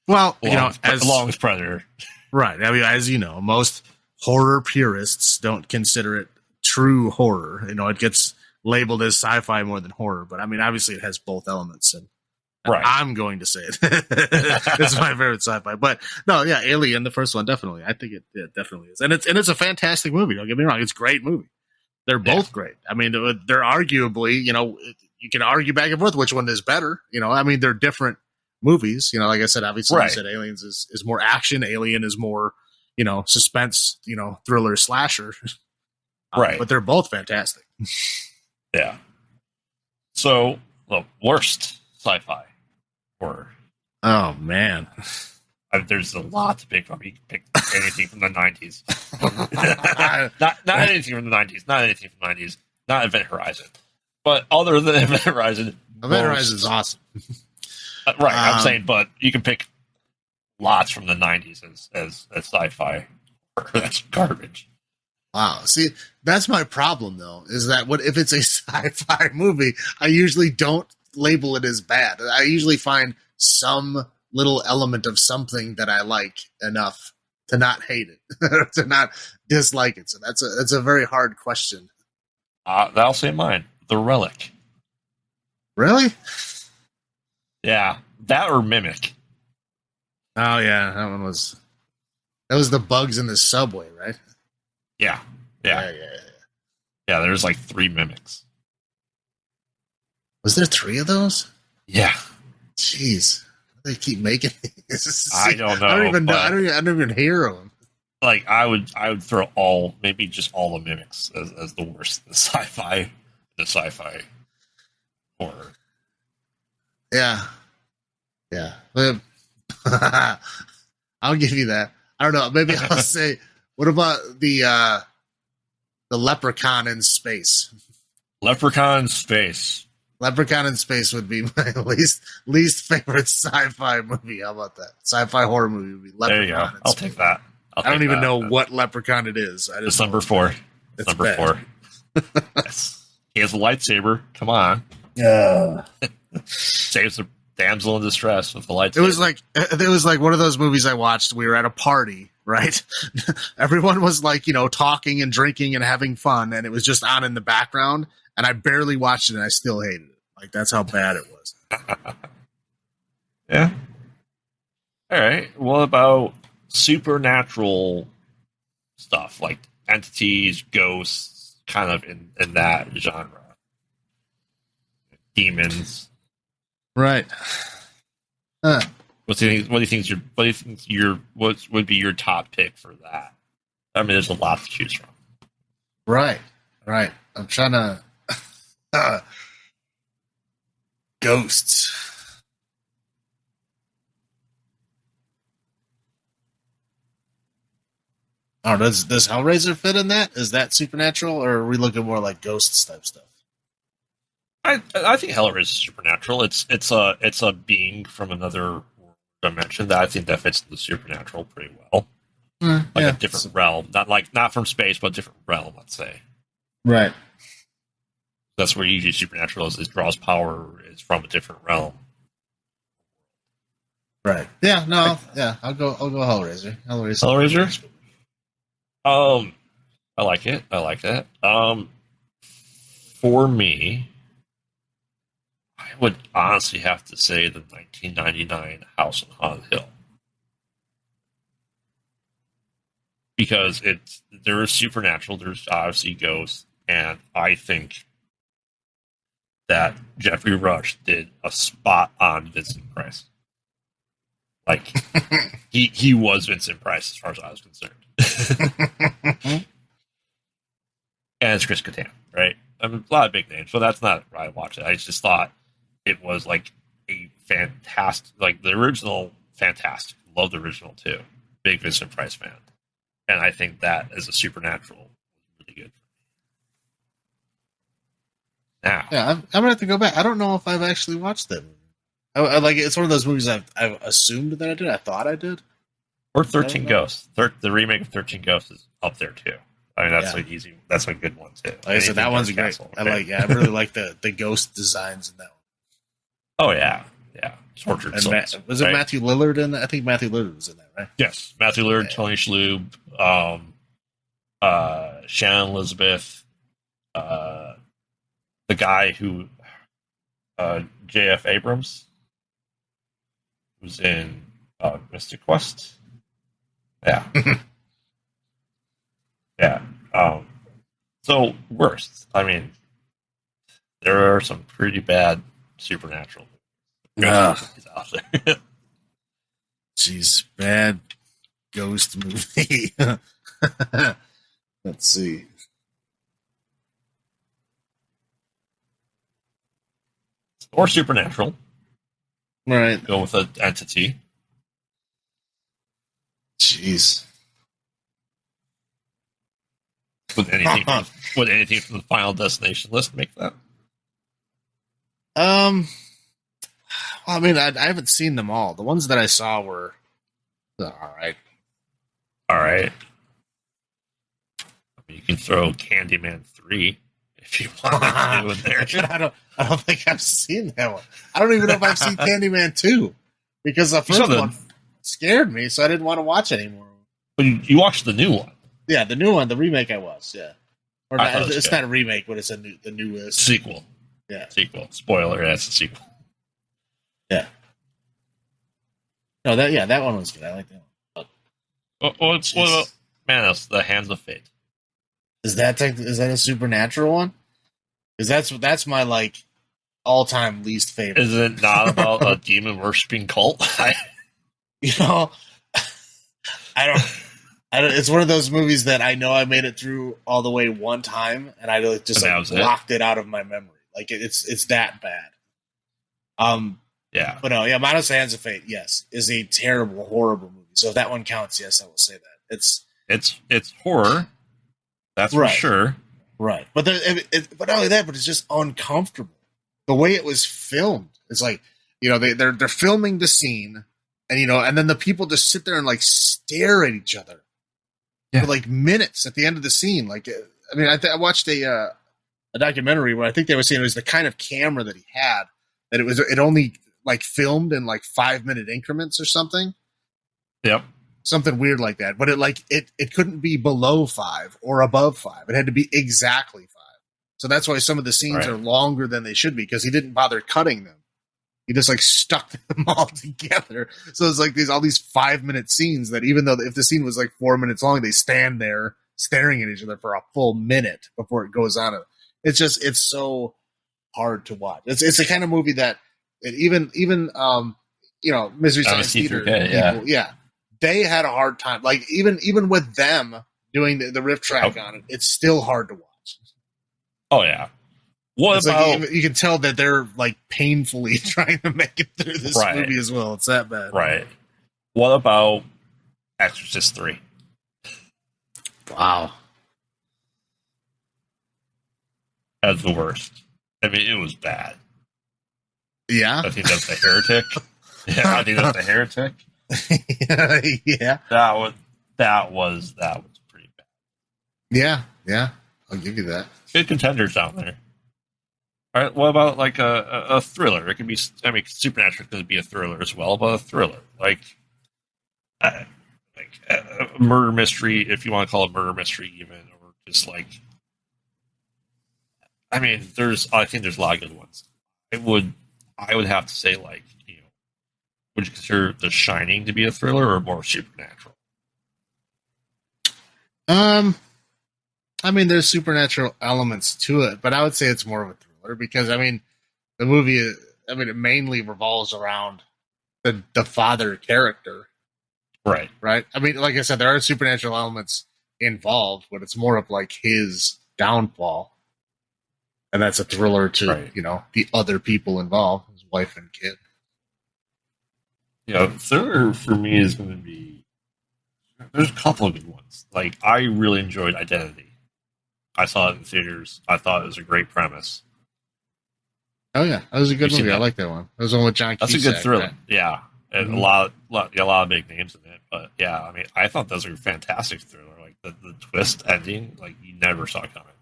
Well, along with Predator, right? I mean, as you know, most horror purists don't consider it true horror. It gets labeled as sci-fi more than horror, but I mean, obviously, it has both elements and. Right. I'm going to say it. It's my favorite sci-fi. But no, yeah, Alien, the first one, definitely. I think it definitely is. And it's a fantastic movie. Don't get me wrong. It's a great movie. They're both great. I mean, they're arguably, you can argue back and forth which one is better. I mean, they're different movies. Like I said, obviously, you said Aliens is more action. Alien is more, suspense, thriller, slasher. Right. But they're both fantastic. Yeah. So, the worst sci-fi horror. Oh man, There's a lot to pick from. You can pick anything from the 90s. not anything from the 90s. Not anything from the 90s. Not Event Horizon. But other than Event Horizon. Event Horizon is awesome. Right, I'm saying, but you can pick lots from the 90s as sci-fi. That's garbage. Wow. See, that's my problem, though, is that if it's a sci-fi movie, I usually don't label it as bad. I usually find some little element of something that I like enough to not hate it, to not dislike it. So that's a very hard question. That'll say mine. The Relic. Really? Yeah, that or Mimic. Oh yeah, that was the bugs in the subway, right? Yeah. Yeah, there's like 3 Mimics. Was there 3 of those? Yeah. Jeez. They keep making these. I don't know. I don't even know. I don't even hear them. Like I would throw maybe just all the Mimics as the worst. The sci-fi horror. Yeah. But I'll give you that. I don't know. Maybe I'll say, what about the Leprechaun in Space? Leprechaun in Space. Leprechaun in Space would be my least favorite sci-fi movie. How about that? Sci-fi horror movie would be Leprechaun. There you go. I'll take that. I don't even know what Leprechaun it is. It's number 4. It's number 4. Yes. He has a lightsaber. Come on. Yeah. Saves the damsel in distress with the lightsaber. It was like one of those movies I watched. We were at a party, right? Everyone was like, talking and drinking and having fun, and it was just on in the background. And I barely watched it, and I still hated it. Like, that's how bad it was. Yeah. All right. What about supernatural stuff, like entities, ghosts, kind of in that genre? Demons. Right. What do you think would be your top pick for that? I mean, there's a lot to choose from. Right. I'm trying to ghosts. Oh, does Hellraiser fit in that? Is that supernatural, or are we looking more like ghosts type stuff? I think Hellraiser is supernatural. It's a being from another dimension that I think that fits the supernatural pretty well. A different realm, not from space, but a different realm. Let's say. Right. That's where usually supernatural is. It draws power is from a different realm. Right. Yeah. No. I'll go Hellraiser. Hellraiser. I like it. For me, I would honestly have to say the 1999 House on Haunted Hill. Because there is supernatural, there's obviously ghosts, and I think that Jeffrey Rush did a spot on Vincent Price. Like, he was Vincent Price as far as I was concerned. And it's Chris Kattan, right? I mean, a lot of big names, so that's not why I watched it. I just thought it was like a fantastic, like the original, fantastic. Love the original too. Big Vincent Price fan. And I think that as a supernatural, really good. Now, yeah, I'm gonna have to go back. I don't know if I've actually watched that movie. I like it. It's one of those movies I've assumed that I did. I thought I did. Or 13 Ghosts. The remake of 13 Ghosts is up there too. I mean, that's like easy. That's a good one too. Like I said, that one's great. Castle, okay? I really like the ghost designs in that one. Oh yeah. Tortured souls. Was it Matthew Lillard in that? I think Matthew Lillard was in that, right? Yes, Matthew Lillard, Tony Shalhoub, Shannon Elizabeth, the guy who J.F. Abrams, who's in Mystic Quest. Yeah. Yeah. So worst. I mean, there are some pretty bad supernatural movies out there. Jeez, bad ghost movie. Let's see. Or supernatural. Right. Go with an entity. jeez. Would anything from the Final Destination list make that? I mean, I haven't seen them all. The ones that I saw were all right. All right. I mean, you can throw Candyman 3 if you want to do in there. I don't think I've seen that one. I don't even know if I've seen Candyman 2 because the first one scared me, so I didn't want to watch anymore. But you watched the new one. Yeah, the new one, the remake I was, yeah. Or not, it's not a remake, but it's the newest sequel. Yeah. Sequel. Spoiler, that's a sequel. Yeah. No, that one was good. I like that one. What about Manos, The Hands of Fate? Is that a supernatural one? Because that's my like all-time least favorite. Is it not about a demon worshipping cult? You know, I don't. It's one of those movies that I know I made it through all the way one time, and I just blocked it out of my memory. Like it's that bad. Yeah. But no, yeah, Manos, The Hands of Fate, yes, is a terrible, horrible movie. So if that one counts, yes, I will say that. It's horror. That's for sure. Right. But but not only that, but it's just uncomfortable. The way it was filmed. It's like, they're filming the scene, and and then the people just sit there and like stare at each other for like minutes at the end of the scene. Like, I mean, I watched a documentary where I think they were saying it was the kind of camera that he had, that it only like filmed in like 5-minute increments or something. Yep. Something weird like that. But it couldn't be below 5 or above 5. It had to be exactly 5. So that's why some of the scenes are longer than they should be, because he didn't bother cutting them. He just like stuck them all together. So it's like all these 5-minute scenes that, even though if the scene was like 4 minutes long, they stand there staring at each other for a full minute before it goes on. It's so hard to watch. It's the kind of movie that even Mystery Science Theater people, they had a hard time. Like even with them doing the riff track on it, it's still hard to watch. Oh yeah. What it's about? Like, you can tell that they're like painfully trying to make it through this movie as well. It's that bad. Right. What about Exorcist 3? Wow. That's the worst. I mean, it was bad. Yeah. I think that's the Heretic. Yeah, I think that's the Heretic. Yeah. That was pretty bad. Yeah. I'll give you that. Good contenders down there. All right, what about like a thriller? It could be, supernatural could be a thriller as well, but a thriller like a murder mystery, if you want to call it murder mystery, even, or just like, I think there's a lot of good ones. I would have to say, like, would you consider The Shining to be a thriller or more supernatural? There's supernatural elements to it, but I would say it's more of a thriller because, the movie, it mainly revolves around the father character. Right. Right? Like I said, there are supernatural elements involved, but it's more of like his downfall. And that's a thriller to, the other people involved, his wife and kid. Yeah, thriller for me is going to be, there's a couple of good ones. Like, I really enjoyed Identity. I saw it in theaters. I thought it was a great premise. Oh yeah, that was a good movie. I like that one. That was the one with John Cusack. That's a good thriller. Right? Yeah, and mm-hmm. a lot of big names in it. But yeah, I thought those were a fantastic thriller. Like the twist ending, like you never saw coming.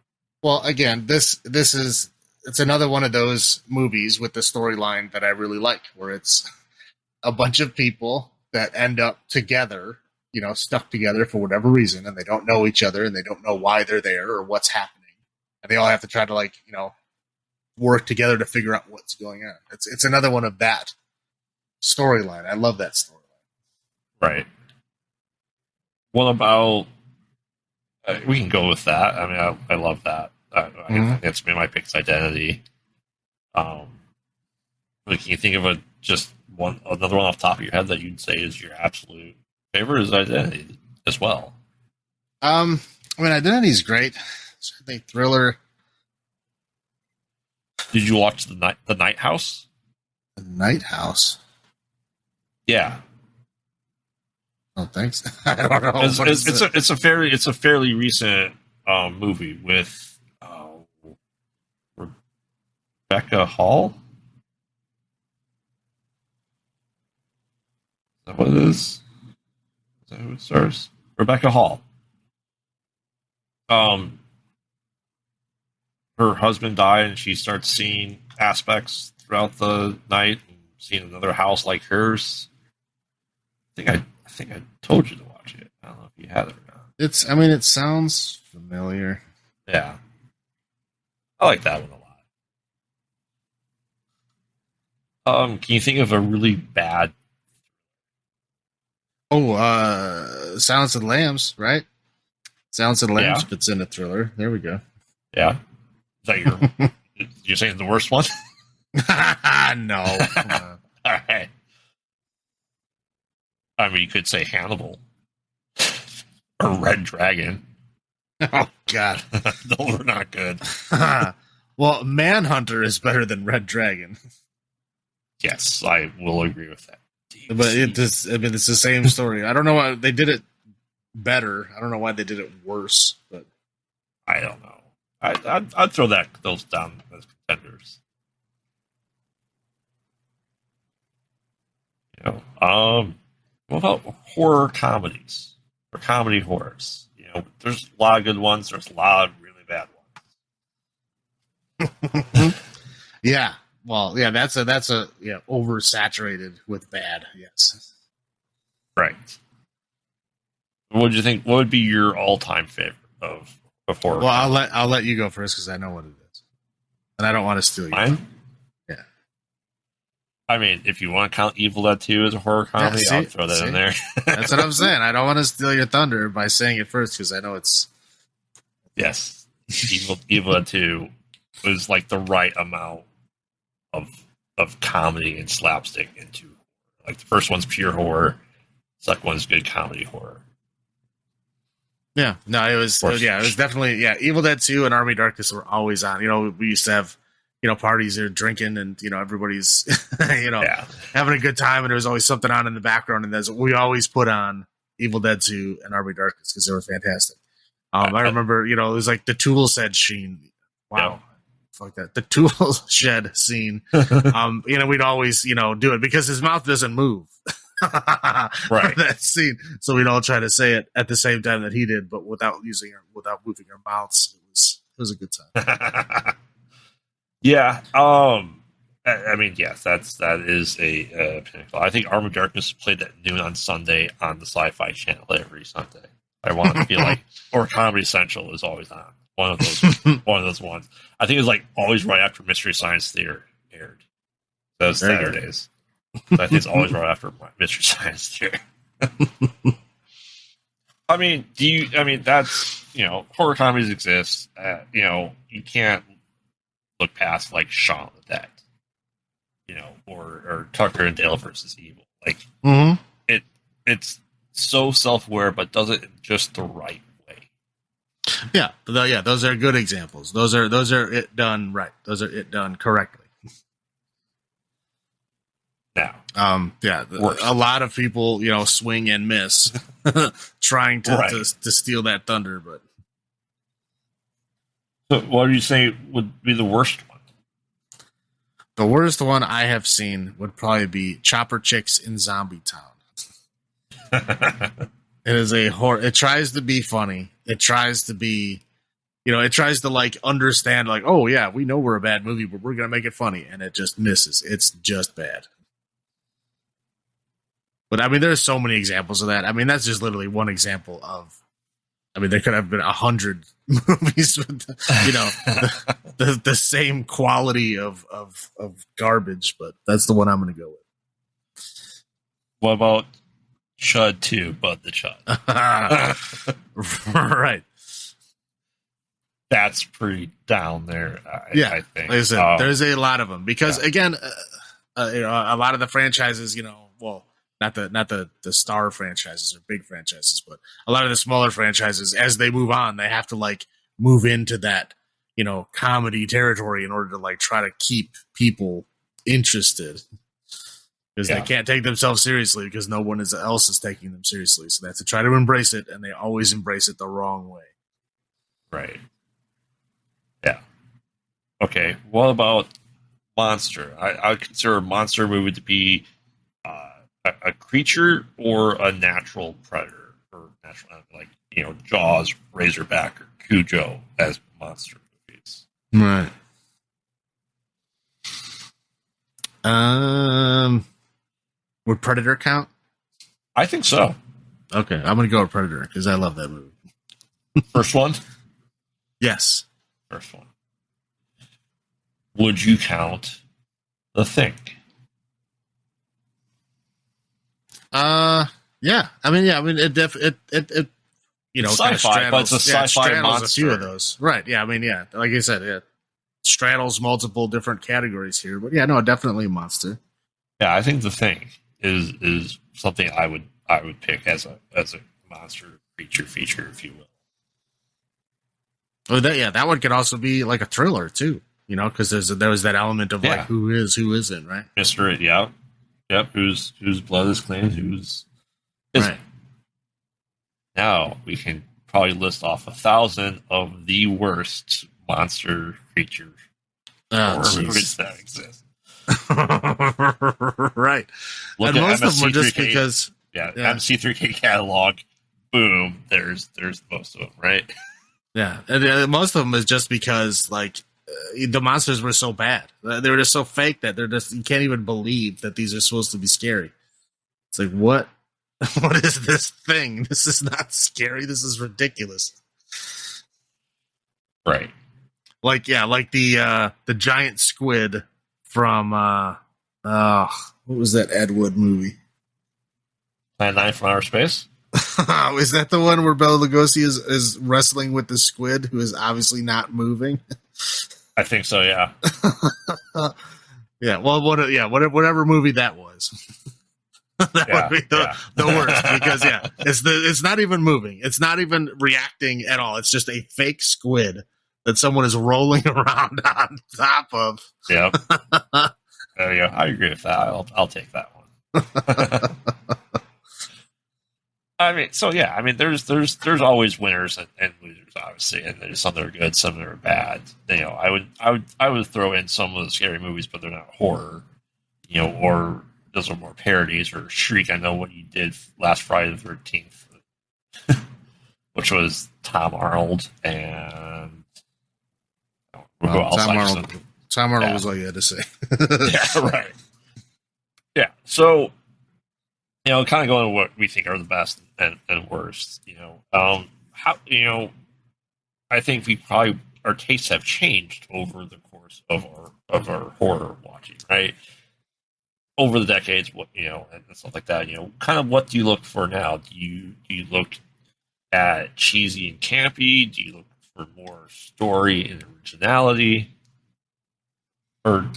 Well, again, it's another one of those movies with the storyline that I really like, where it's a bunch of people that end up together, stuck together for whatever reason, and they don't know each other, and they don't know why they're there or what's happening, and they all have to try to work together to figure out what's going on. It's another one of that storyline. I love that storyline. Right. What about? We can go with that. I love that. That's been my pick's Identity. Can you think of another one off the top of your head that you'd say is your absolute favorite? Is Identity as well? Identity is great. Certainly thriller. Did you watch the Night House? The Night House. Yeah. Oh, thanks. I don't know. It's a fairly recent movie with Rebecca Hall. Is that what it is? Is that who it stars? Rebecca Hall. Her husband died, and she starts seeing aspects throughout the night, and seeing another house like hers. I think I told you to watch it. I don't know if you had it or not. It sounds familiar. Yeah, I like that one a lot. Can you think of a really bad? Oh, Silence of the Lambs, right? Silence of the Lambs fits in a thriller. There we go. Yeah, is that you're saying the worst one? No. All right. I mean, you could say Hannibal or Red Dragon. Oh God, those are not good. Well, Manhunter is better than Red Dragon. Yes, I will agree with that. But it's the same story. I don't know why they did it better. I don't know why they did it worse. But I don't know. I'd throw those down as contenders. What about horror comedies or comedy horrors? There's a lot of good ones. There's a lot of really bad ones. Yeah. Well, yeah, that's oversaturated with bad. Yes. Right. What do you think? What would be your all-time favorite of horror? Well, I'll let you go first because I know what it is, and I don't want to steal your mine. Yeah. I mean, if you want to count Evil Dead 2 as a horror comedy, I'll throw that in there. That's what I'm saying. I don't want to steal your thunder by saying it first because I know it's. Yes, Evil Dead 2 was like the right amount of comedy and slapstick into, like, the first one's pure horror, the second one's good comedy horror. Yeah, no, it was definitely Evil Dead 2 and Army of Darkness were always on. We used to have parties there drinking and everybody's having a good time, and there was always something on in the background, and we always put on Evil Dead 2 and Army of Darkness because they were fantastic. I remember it was like the tool shed scene. Wow. Yeah. Fuck that. The tool shed scene. We'd always, do it because his mouth doesn't move. Right. That scene. So we'd all try to say it at the same time that he did, but without moving our mouths. It was a good time. Yeah. I mean, yes, that is a pinnacle. I think Arm of Darkness played at noon on Sunday on the Sci-Fi Channel every Sunday. I want to feel like, or Comedy Central is always on. One of those ones. I think it was like always right after Mystery Science Theater aired. Those Saturdays. So I think it's always right after Mystery Science Theater. I mean, that's, horror comedies exist. You can't look past like Shaun of the Dead, or Tucker and Dale versus Evil. Like, it's so self-aware, but does it in just the right way. Yeah, those are good examples. Those are it done right. Those are it done correctly. Now, a lot of people, swing and miss, trying to steal that thunder. But so what do you say would be the worst one? The worst one I have seen would probably be Chopper Chicks in Zombie Town. It is a horror. It tries to be funny. It tries to be, it tries to like understand, like, oh yeah, we know we're a bad movie, but we're gonna make it funny, and it just misses. It's just bad. But I mean, there's so many examples of that. I mean, that's just literally one example of. I mean, there could have been 100 movies with, the same quality of garbage, but that's the one I'm going to go with. What about Chud 2, Bud the Chud? Right. That's pretty down there, I think. Like I said, there's a lot of them. Because, again, a lot of the franchises, not the star franchises or big franchises, but a lot of the smaller franchises, as they move on, they have to like move into that, comedy territory in order to like try to keep people interested. because they can't take themselves seriously because no one else is taking them seriously. So they have to try to embrace it, and they always embrace it the wrong way. Right. Yeah. Okay. What about monster? I would consider a monster movie to be a creature or a natural predator, or natural, like, Jaws, Razorback, or Cujo as monster movies. Right. Would Predator count? I think so. Okay, I'm gonna go with Predator because I love that movie. First one? Yes. First one. Would you count The Thing? Yeah. I mean, it it's sci-fi, but it's a sci-fi monster. A few of those, right? Yeah. I mean, yeah. Like I said, it straddles multiple different categories here, but yeah, no, definitely a monster. Yeah, I think The Thing is something I would pick as a monster creature feature, if you will. Oh, that one could also be like a thriller too, because there was that element of like who isn't, right? Mystery, yep, whose blood is clean, who's right. Now we can probably list off 1,000 of the worst monster creature movies that exist. Right. Look and at most of them are just MC3K, because MC3K catalog. Boom, there's most of them, right? Yeah, and most of them is just because like the monsters were so bad. They were just so fake that you can't even believe that these are supposed to be scary. It's like, what is this thing? This is not scary. This is ridiculous. Right. Like the giant squid from what was that Ed Wood movie? Planet 9 from Outer Space? Is that the one where Bela Lugosi is wrestling with the squid who is obviously not moving? I think so, yeah. Yeah, well, whatever movie that was. That would be the worst because it's not even moving. It's not even reacting at all. It's just a fake squid that someone is rolling around on top of. Yep. There you go. I agree with that. I'll take that one. I mean, so yeah. I mean, there's always winners and losers, obviously, and there's some that are good, some that are bad. I would throw in some of the scary movies, but they're not horror. Or those are more parodies. Or Shriek. I know what you did last Friday the 13th, which was Tom Arnold and who else? Tom Arnold was all you had to say. Yeah, right. Yeah, so kind of going to what we think are the best and worst. I think our tastes have changed over the course of our horror watching, right? Over the decades, and stuff like that. Kind of what do you look for now? Do you look at cheesy and campy? Do you look for more story and originality? Or,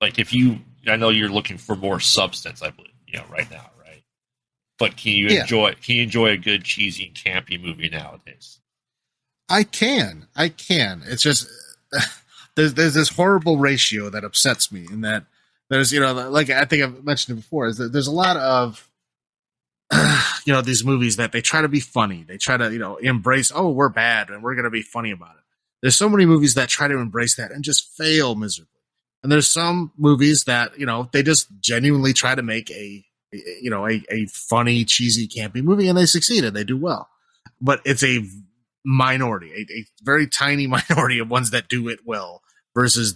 like I know you're looking for more substance, I believe, right now, right? But can you enjoy a good cheesy and campy movie nowadays? I can. It's just there's this horrible ratio that upsets me, in that there's like I think I've mentioned it before, is that there's a lot of these movies that they try to be funny. They try to embrace, oh, we're bad and we're going to be funny about it. There's so many movies that try to embrace that and just fail miserably. And there's some movies that, they just genuinely try to make a funny, cheesy, campy movie, and they succeed and they do well. But it's a minority, a very tiny minority of ones that do it well versus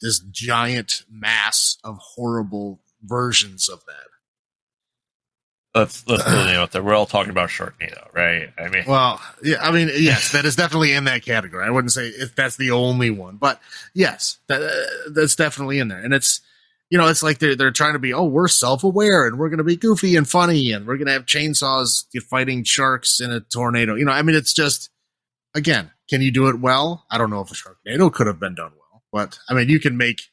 this giant mass of horrible versions of that. Let's put it out there. We're all talking about Sharknado, right? Yes, that is definitely in that category. I wouldn't say if that's the only one, but yes, that's definitely in there. And it's, it's like they're trying to be, oh, we're self-aware and we're going to be goofy and funny and we're going to have chainsaws fighting sharks in a tornado. It's just, again, can you do it well? I don't know if a Sharknado could have been done well, but you can make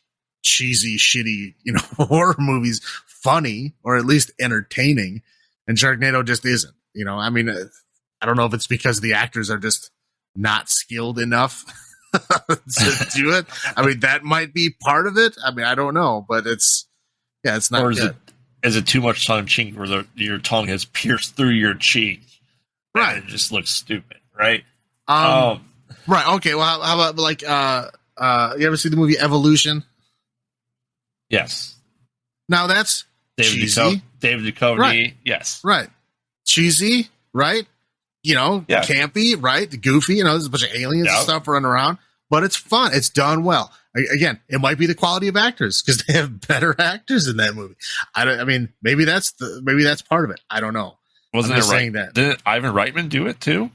cheesy, shitty, horror movies funny or at least entertaining, and Sharknado just isn't. I don't know if it's because the actors are just not skilled enough to do it. That might be part of it. I don't know, but it's Yeah, it's not. Or is it too much tongue cheek where your tongue has pierced through your cheek? Right. And it just looks stupid, right? Right. Okay. Well, how about like you ever see the movie Evolution? Yes. Now that's cheesy. David Duchovny. Right. Yes. Right. Cheesy. Right. Campy. Right. Goofy. There's a bunch of aliens and stuff running around, but it's fun. It's done well. Again, it might be the quality of actors because they have better actors in that movie. Maybe that's part of it. I don't know. Wasn't it saying that? Didn't Ivan Reitman do it too?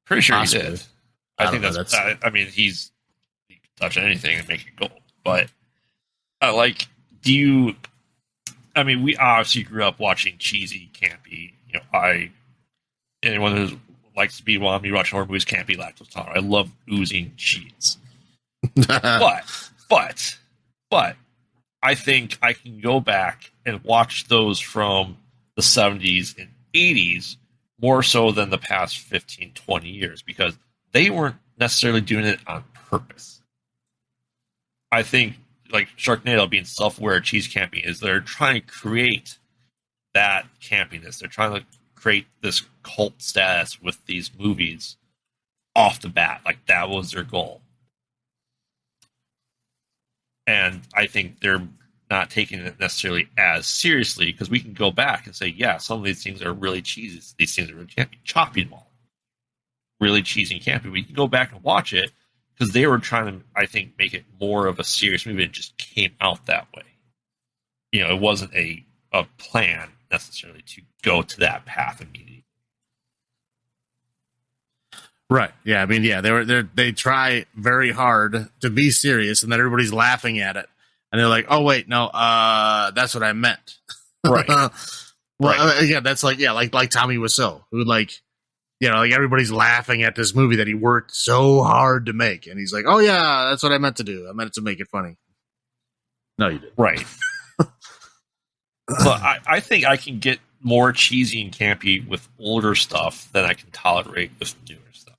Pretty sure Possibly. he did. I think that's. He can touch anything and make it gold. But we obviously grew up watching cheesy, campy. Anyone who likes to be me watching horror movies can't be lactose tolerant. I love oozing cheese. but I think I can go back and watch those from the 70s and 80s more so than the past 15, 20 years because they weren't necessarily doing it on purpose. I think like Sharknado being self-aware cheese camping is they're trying to create that campiness. They're trying to create this cult status with these movies off the bat. Like that was their goal. And I think they're not taking it necessarily as seriously because we can go back and say, yeah, some of these things are really cheesy. These things are really campy. Chopping Mall. Really cheesy and campy. We can go back and watch it because they were trying to, I think, make it more of a serious movie. It just came out that way. It wasn't a plan necessarily to go to that path immediately. Right. Yeah. They try very hard to be serious, and then everybody's laughing at it, and they're like, "Oh wait, no, that's what I meant." Right. Again, that's like Tommy Wiseau, who everybody's laughing at this movie that he worked so hard to make, and he's like, "Oh yeah, that's what I meant to do. I meant to make it funny." No, you didn't. Right. But I think I can get more cheesy and campy with older stuff than I can tolerate with newer stuff.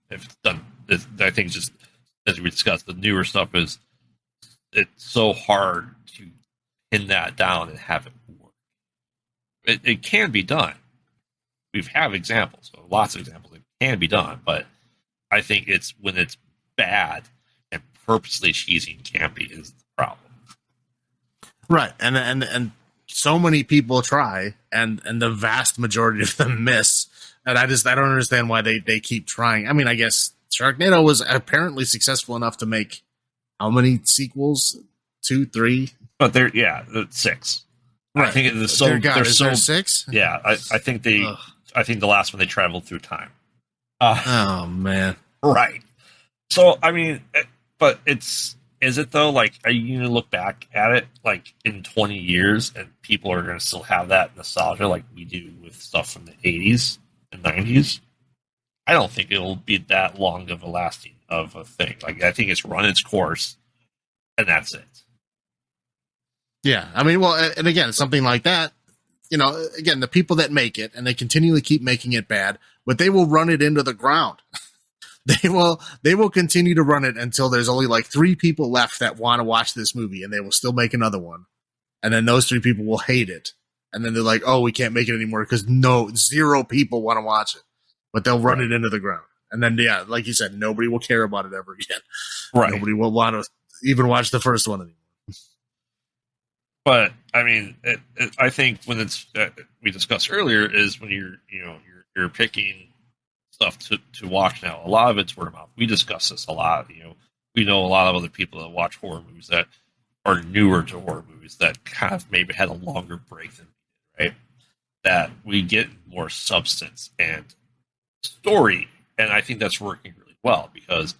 If it's done, I think just as we discussed, the newer stuff it's so hard to pin that down and have it work. It can be done. We have examples, lots of examples. It can be done, but I think it's when it's bad and purposely cheesy and campy is the problem. Right, and so many people try, and the vast majority of them miss. And I don't understand why they keep trying. I mean, I guess Sharknado was apparently successful enough to make how many sequels? 2, 3? But they're 6. Right. I think it's so. There 6? Yeah, I think I think the last one they traveled through time. Oh man! Right. So I mean, but is it though? Like, are you going to look back at it like in 20 years and people are going to still have that nostalgia like we do with stuff from the 80s and 90s? I don't think it'll be that long of a lasting of a thing. Like, I think it's run its course and that's it. Yeah. I mean, well, and again, something like that, again, the people that make it and they continually keep making it bad, but they will run it into the ground. They will continue to run it until there's only like 3 people left that want to watch this movie, and they will still make another one. And then those 3 people will hate it. And then they're like, oh, we can't make it anymore because 0 people want to watch it. But they'll run it into the ground. And then, yeah, like you said, nobody will care about it ever again. Right. Nobody will want to even watch the first one anymore. But I mean, I think when it's we discussed earlier is when you're picking stuff to watch now. A lot of it's word of mouth. We discuss this a lot. We know a lot of other people that watch horror movies that are newer to horror movies that kind of maybe had a longer break than we did, right? That we get more substance and story, and I think that's working really well because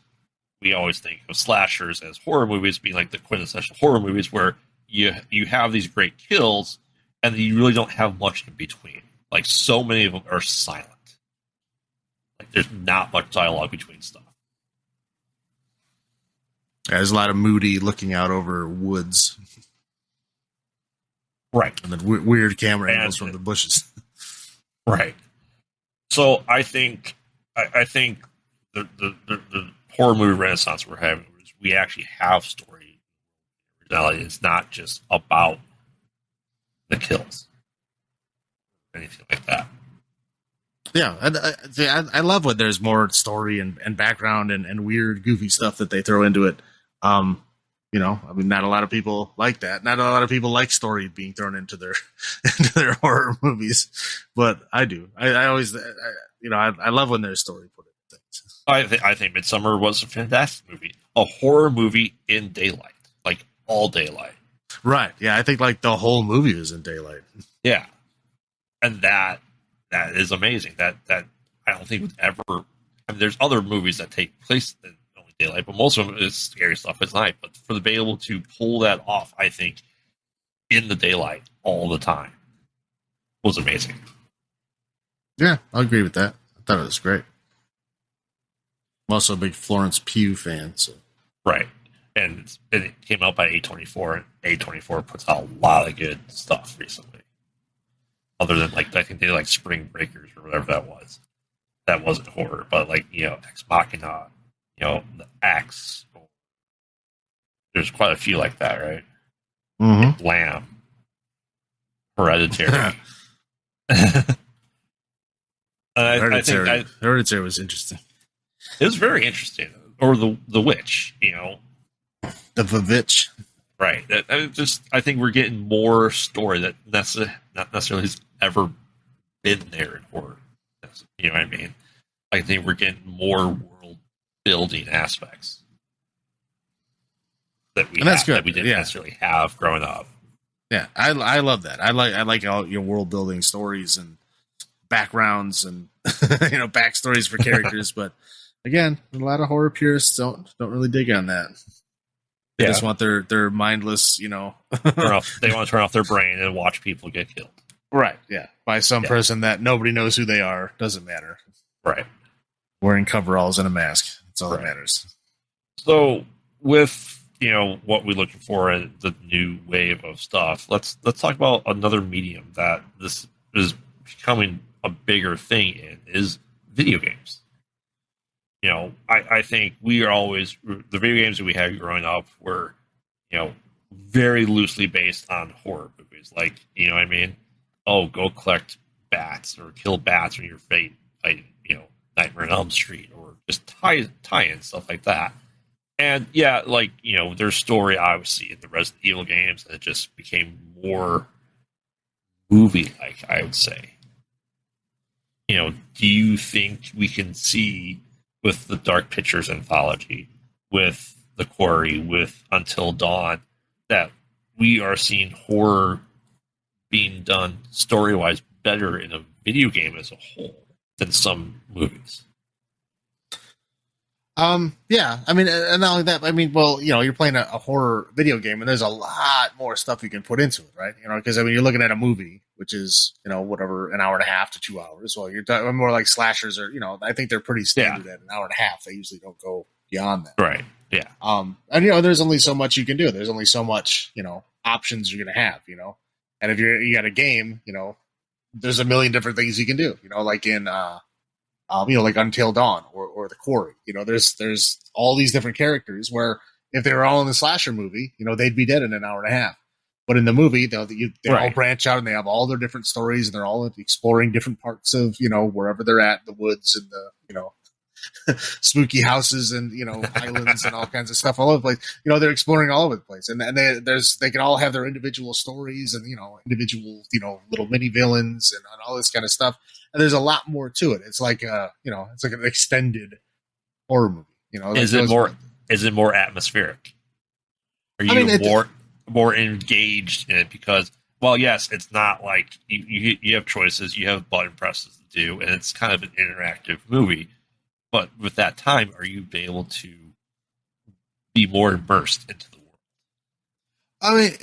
we always think of slashers as horror movies being like the quintessential horror movies where you have these great kills and you really don't have much in between. Like, so many of them are silent. Like, there's not much dialogue between stuff. Yeah, there's a lot of Moody looking out over woods. Right. And then weird camera angles from the bushes. Right. So I think the horror movie renaissance we're having is we actually have story personality. It's not just about the kills, anything like that. Yeah, I love when there's more story and background and weird, goofy stuff that they throw into it. Not a lot of people like that. Not a lot of people like story being thrown into their horror movies, but I do. I always, I love when there's story put into things. I think Midsummer was a fantastic movie, a horror movie in daylight, like all daylight. Right. Yeah, I think like the whole movie was in daylight. Yeah, and that is amazing. That I don't think would ever. I mean, there's other movies that take place in only daylight, but most of them is scary stuff at night. But for the be able to pull that off, I think in the daylight all the time was amazing. Yeah, I'll agree with that. I thought it was great. I'm also a big Florence Pugh fan, so right. And it came out by A24, and A24 puts out a lot of good stuff recently. Other than I think they did Spring Breakers or whatever that was. That wasn't horror, but Ex Machina, the X. There's quite a few like that, right? Mm-hmm. Lamb, Hereditary. Hereditary was interesting. It was very interesting. Or the Witch, the Vavitch. Right. I think we're getting more story that not necessarily has ever been there in horror. You know what I mean? I think we're getting more world building aspects that we didn't necessarily have growing up. Yeah, I love that. I like all world building stories and backgrounds and backstories for characters. But again, a lot of horror purists don't really dig on that. They just want their mindless, they want to turn off their brain and watch people get killed. Right, yeah. By some person that nobody knows who they are. Doesn't matter. Right. Wearing coveralls and a mask. That's all that matters. So with, what we're looking for in the new wave of stuff, let's talk about another medium that this is becoming a bigger thing in is video games. I think we are always, the video games that we had growing up were, very loosely based on horror movies. Like, you know what I mean? Oh, go collect bats or kill bats when you're fighting, Nightmare on Elm Street, or just tie-in stuff like that. And yeah, there's story obviously in the Resident Evil games, and it just became more movie-like, I would say. Do you think we can see with the Dark Pictures anthology, with The Quarry, with Until Dawn, that we are seeing horror being done story-wise better in a video game as a whole than some movies? Yeah, I mean, and not only that, you're playing a horror video game, and there's a lot more stuff you can put into it, right? Because you're looking at a movie, which is whatever, an hour and a half to 2 hours. Well, you're talking more like slashers, or I think they're pretty standard at an hour and a half. They usually don't go beyond that, right? Yeah. And there's only so much you can do. There's only so much options you're gonna have, and if you got a game, there's a million different things you can do, like in like Until Dawn or The Quarry. There's all these different characters where if they were all in the slasher movie, they'd be dead in an hour and a half. But in the movie, they all branch out and they have all their different stories, and they're all exploring different parts of wherever they're at, the woods and the spooky houses and islands and all kinds of stuff all over the place. They're exploring all over the place, and they can all have their individual stories and individual little mini villains and all this kind of stuff. And there's a lot more to it. It's like it's like an extended horror movie. Is it more atmospheric? Are you more engaged in it? Because, well, yes, it's not like you have choices, you have button presses to do, and it's kind of an interactive movie. But with that time, are you able to be more immersed into the world?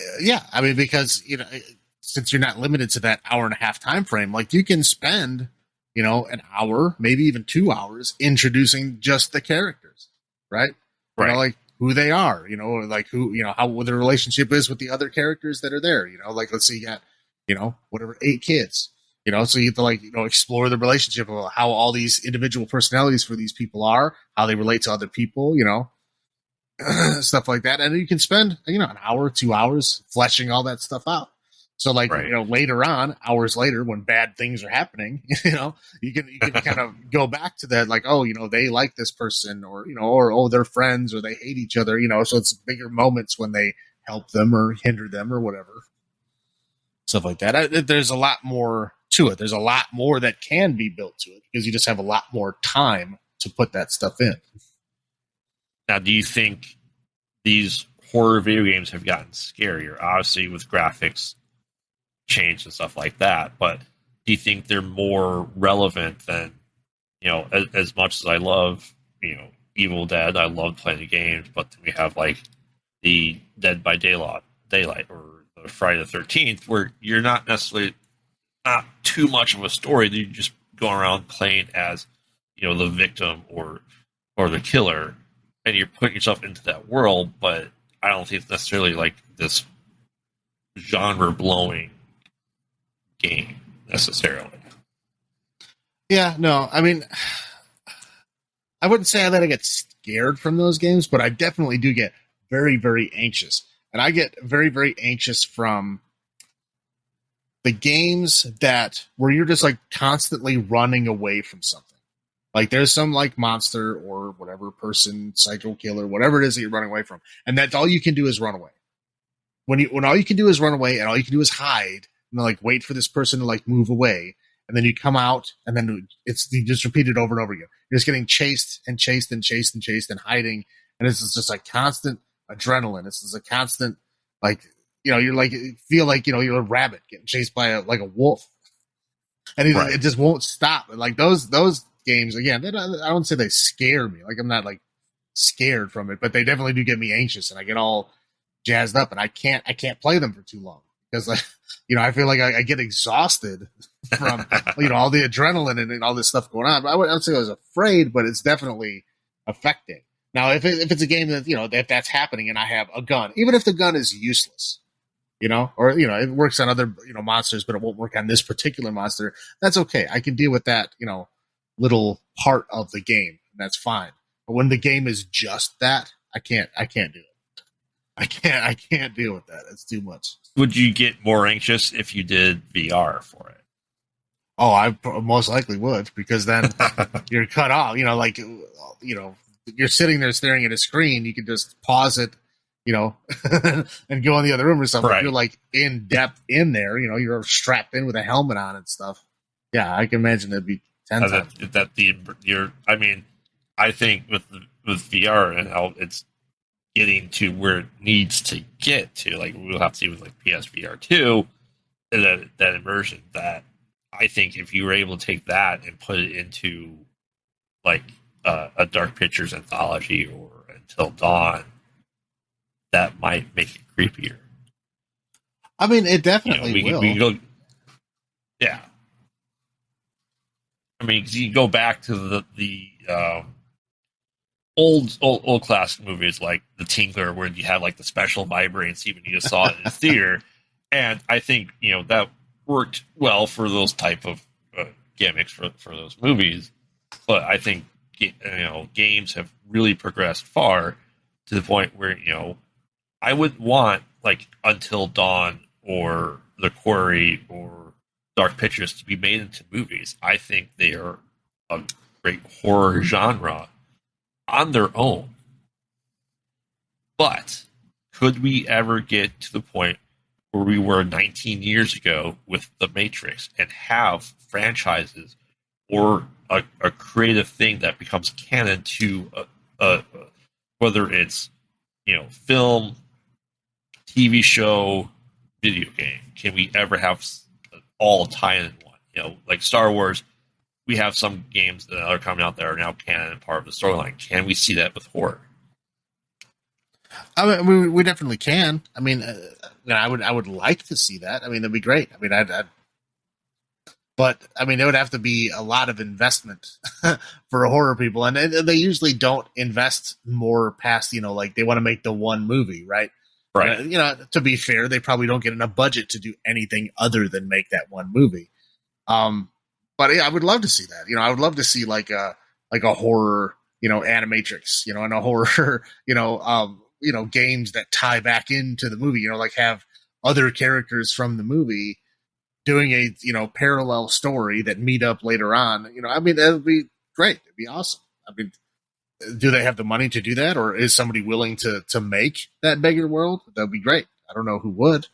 Because since you're not limited to that hour and a half time frame, like you can spend, an hour, maybe even 2 hours introducing just the characters, right? Right. Who they are, how their relationship is with the other characters that are there, let's say you got, whatever, 8 kids, so you have to explore the relationship of how all these individual personalities for these people are, how they relate to other people, stuff like that. And you can spend, an hour, 2 hours fleshing all that stuff out. So like, later on, hours later, when bad things are happening, you can kind of go back to that, like, oh, they like this person, or, or, oh, they're friends, or they hate each other, so it's bigger moments when they help them or hinder them or whatever. Stuff like that. There's a lot more to it. There's a lot more that can be built to it because you just have a lot more time to put that stuff in. Now, do you think these horror video games have gotten scarier? Obviously, with graphics change and stuff like that, but do you think they're more relevant than, as much as I love, Evil Dead, I love playing the games, but then we have like the Dead by Daylight or the Friday the 13th, where you're not necessarily not too much of a story. You just go around playing as, the victim or the killer, and you're putting yourself into that world, but I don't think it's necessarily like this genre blowing game necessarily. Yeah, no, I mean, I wouldn't say that I get scared from those games, but I definitely do get very, very anxious. And I get very, very anxious from the games where you're just like constantly running away from something. Like there's some like monster or whatever person, psycho killer, whatever it is that you're running away from. And that's all you can do is run away. When all you can do is run away and all you can do is hide and like wait for this person to like move away. And then you come out and then you just repeat it over and over again. You're just getting chased and chased and chased and chased and hiding. And it's just like constant adrenaline. It's just a constant, like, you're like, feel like, you're a rabbit getting chased by a wolf. And it just won't stop. And like those games, again, I don't say they scare me. Like I'm not like scared from it, but they definitely do get me anxious and I get all jazzed up and I can't play them for too long because like, I feel like I get exhausted from, all the adrenaline and all this stuff going on. But I would say I was afraid, but it's definitely affecting. Now, if it's a game that, if that's happening and I have a gun, even if the gun is useless, or, it works on other, monsters, but it won't work on this particular monster, that's okay. I can deal with that, little part of the game. And that's fine. But when the game is just that, I can't do it. I can't deal with that. It's too much. Would you get more anxious if you did VR for it? Oh, I most likely would, because then you're cut off. You're sitting there staring at a screen. You can just pause it, and go in the other room or something. Right. If you're like in depth in there, you're strapped in with a helmet on and stuff. Yeah, I can imagine it'd be 10 times. I think with VR and how it's getting to where it needs to get to, like we'll have to see with like PSVR 2, that immersion, that I think if you were able to take that and put it into like a Dark Pictures anthology or Until Dawn, that might make it creepier. I mean, it definitely will. We go, yeah. I mean, you go back to the old classic movies like The Tinkler, where you have like the special vibrating scene when you just saw it in the theater, and I think that worked well for those type of gimmicks for those movies. But I think games have really progressed far to the point where I would want like Until Dawn or The Quarry or Dark Pictures to be made into movies. I think they are a great horror genre on their own. But could we ever get to the point where we were 19 years ago with The Matrix and have franchises or a creative thing that becomes canon to whether it's film, TV show, video game? Can we ever have all tie in one? Like Star Wars, we have some games that are coming out that are now canon and part of the storyline. Can we see that with horror? I mean, we definitely can. I mean, I would like to see that. I mean, that'd be great. I mean, but I mean, there would have to be a lot of investment for horror people, and they usually don't invest more past like they want to make the one movie, right? Right. To be fair, they probably don't get enough budget to do anything other than make that one movie. But yeah, I would love to see that. I would love to see like a horror animatrix, and a horror, games that tie back into the movie, like have other characters from the movie doing a, parallel story that meet up later on. That would be great. It'd be awesome. I mean, do they have the money to do that, or is somebody willing to make that bigger world? That'd be great. I don't know who would.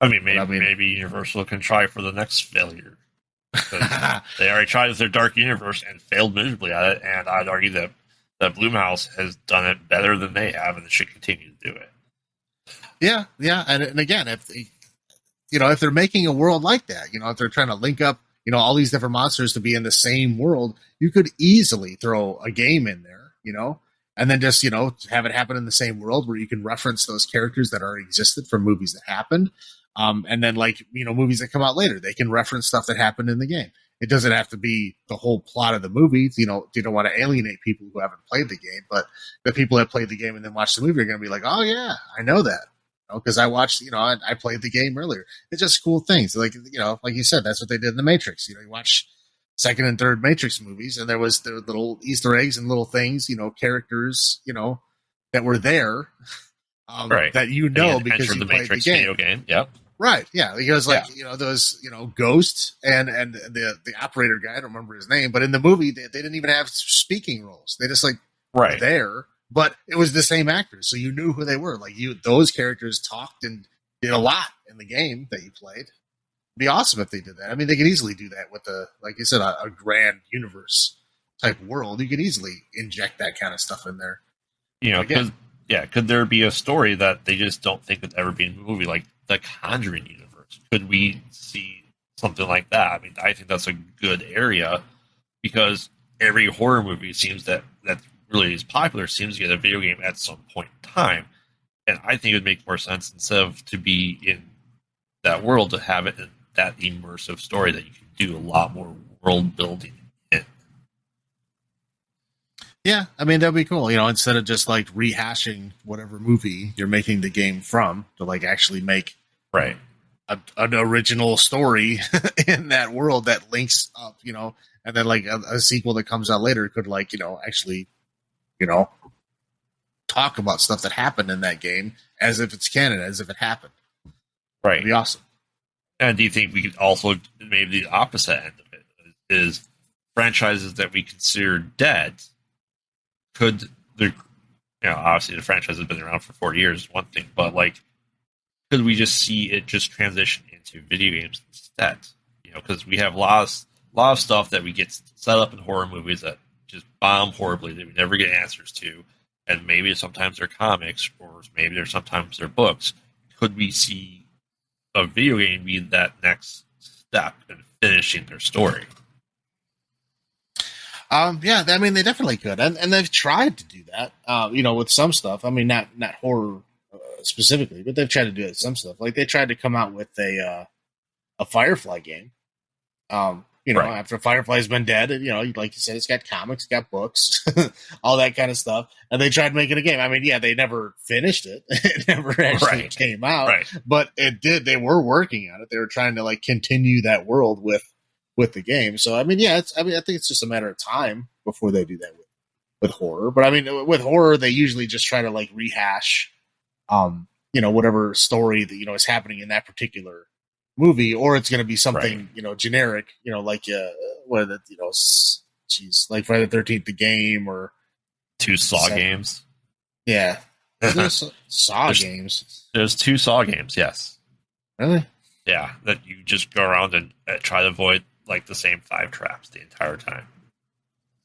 Maybe Universal can try for the next failure. They already tried with their Dark Universe and failed miserably at it, and I'd argue that Blumhouse has done it better than they have, and they should continue to do it. Yeah, and again, if they're making a world like that, if they're trying to link up, all these different monsters to be in the same world, you could easily throw a game in there, and then just have it happen in the same world where you can reference those characters that already existed from movies that happened. And then movies that come out later, they can reference stuff that happened in the game. It doesn't have to be the whole plot of the movie. You don't want to alienate people who haven't played the game, but the people that played the game and then watch the movie are going to be like, oh yeah, I know that. Because I watched, I played the game earlier. It's just cool things. Like you said, that's what they did in the Matrix. You watch second and third Matrix movies, and there was the little Easter eggs and little things, characters, that were there, right. that because you the played Matrix the game. video game. Yep. Right. Yeah. Because those, ghosts and the operator guy, I don't remember his name, but in the movie, they didn't even have speaking roles. They just right there, but it was the same actors. So you knew who they were. Those characters talked and did a lot in the game that you played. It'd be awesome if they did that. I mean, they could easily do that with like you said, a grand universe type world. You could easily inject that kind of stuff in there. Could there be a story that they just don't think would ever be in a movie, like the Conjuring universe? Could we see something like that? I mean, I think that's a good area because every horror movie seems that really is popular seems to get a video game at some point in time. And I think it would make more sense instead of to be in that world to have it in that immersive story that you can do a lot more world building in. Yeah, I mean, that'd be cool. Instead of just rehashing whatever movie you're making the game from, to actually make right an original story in that world that links up, and then a sequel that comes out later could actually, talk about stuff that happened in that game as if it's canon, as if it happened. Right. It'd be awesome. And do you think we could also, maybe the opposite end of it is franchises that we consider dead? Could there, obviously the franchise has been around for 40 years, one thing, but could we just see it just transition into video games instead? Because we have a lot of stuff that we get set up in horror movies that just bomb horribly that we never get answers to, and maybe sometimes they're comics, or maybe sometimes they're books. Could we see a video game be that next step in finishing their story? Yeah, I mean, they definitely could, and they've tried to do that. With some stuff. I mean, not horror specifically, but they've tried to do it with some stuff. They tried to come out with a Firefly game. Right. After Firefly's been dead, and, like you said, it's got comics, got books, all that kind of stuff. And they tried making a game. I mean, yeah, they never finised it. It never actually came out, but it did. They were working on it. They were trying to continue that world with the game. So, I mean, yeah, I think it's just a matter of time before they do that with horror. But I mean, with horror, they usually just try to rehash, whatever story that, is happening in that particular movie, or it's going to be something generic, what are the like Friday the 13th the game, or two Saw games. Yeah, there's Saw games. There's two Saw games. Yes. Really? Yeah, that you just go around and try to avoid the same 5 traps the entire time.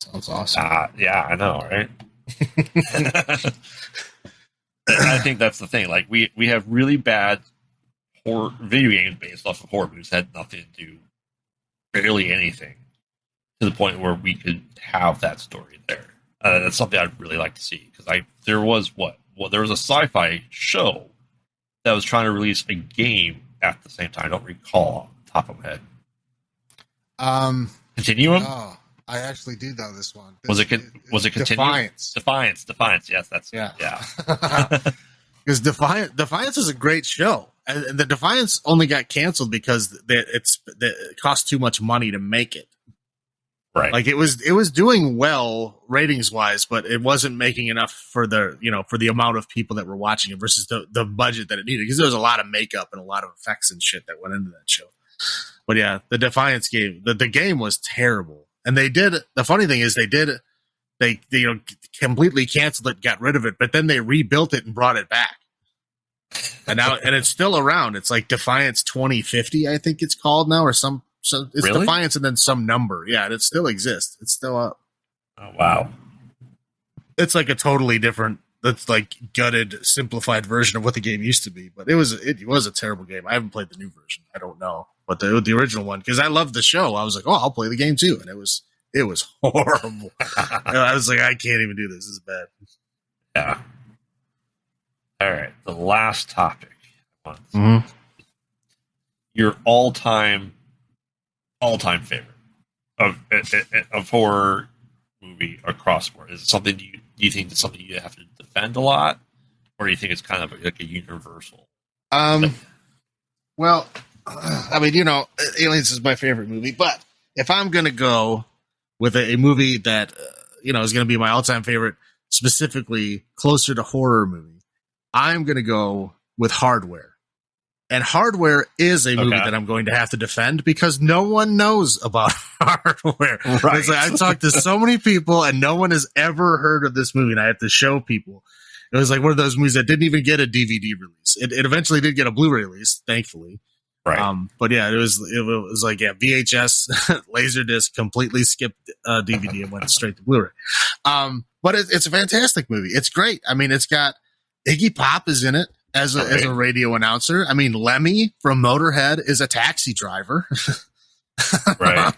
Sounds awesome. Yeah, I know, right? I think that's the thing. We have really bad horror video games based off of horror movies had nothing to do, barely anything, to the point where we could have that story there. That's something I'd really like to see, because there was a sci-fi show that was trying to release a game at the same time. I don't recall off the top of my head. Continuum? Oh, I actually do know this one. Was it Continuum? Defiance. Yes, that's yeah. Because Defiance is a great show, and the Defiance only got canceled because it cost too much money to make it. Right. Like it was doing well ratings wise, but it wasn't making enough for the amount of people that were watching it versus the budget that it needed, because there was a lot of makeup and a lot of effects and shit that went into that show. But yeah, the Defiance game, the game was terrible. And the funny thing is they completely canceled it, got rid of it, but then they rebuilt it and brought it back. And now, and it's still around. It's like Defiance 2050, I think it's called now, or it's really? Defiance and then some number. Yeah, and it still exists. It's still up. Oh, wow. It's like a totally different, that's like gutted, simplified version of what the game used to be. But it was a terrible game. I haven't played the new version. I don't know. But the original one, because I loved the show, I was like, oh, I'll play the game too. And it was horrible. I was like, I can't even do this. This is bad. Yeah. All right. The last topic. Mm-hmm. Your all-time favorite of horror movie across the board. Is it something do you think it's something you have to defend a lot, or do you think it's kind of like a universal thing? Well, I mean, Aliens is my favorite movie, but if I'm gonna go with a movie that is going to be my all-time favorite, specifically closer to horror movie, I'm going to go with Hardware. And Hardware is a movie that I'm going to have to defend because no one knows about Hardware. Right. It's like, I've talked to so many people and no one has ever heard of this movie, and I have to show people. It was like one of those movies that didn't even get a DVD release. It eventually did get a Blu-ray release, thankfully. Right. But yeah, it was like, VHS, Laserdisc, completely skipped DVD and went straight to Blu-ray. But it's a fantastic movie. It's great. I mean, it's got Iggy Pop is in it as a radio announcer. I mean, Lemmy from Motorhead is a taxi driver. Right.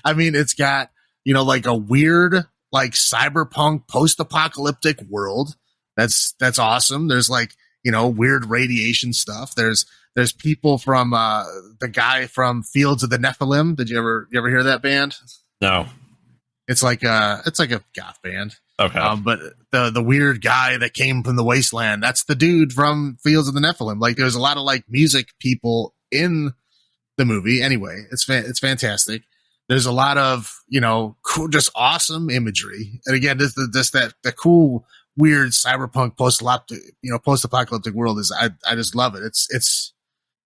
I mean, it's got, like a weird, like cyberpunk post-apocalyptic world. That's awesome. There's like, weird radiation stuff. There's people from the guy from Fields of the Nephilim. Did you ever hear that band? No. It's like a goth band. Okay. But the weird guy that came from the wasteland, that's the dude from Fields of the Nephilim. Like there's a lot of like music people in the movie. Anyway, it's fantastic. There's a lot of, cool, just awesome imagery. And again, the cool, weird cyberpunk post-apocalyptic world is, I just love it. It's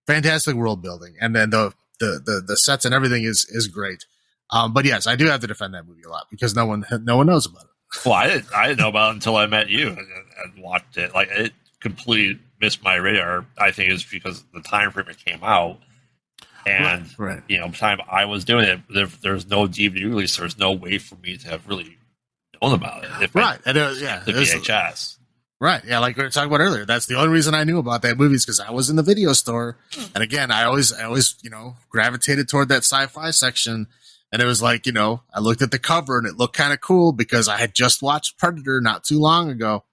fantastic world building. And then the sets and everything is great. But yes, I do have to defend that movie a lot because no one knows about it. Well, I didn't know about it until I met you and watched it. Like, it completely missed my radar. I think it's because the time frame it came out, and right. Time I was doing it, there's no DVD release. There's no way for me to have really known about it. Right, and it was the VHS. Right, yeah, like we were talking about earlier. That's the only reason I knew about that movie is because I was in the video store, and again, I always gravitated toward that sci-fi section. And it was like, I looked at the cover and it looked kind of cool because I had just watched Predator not too long ago.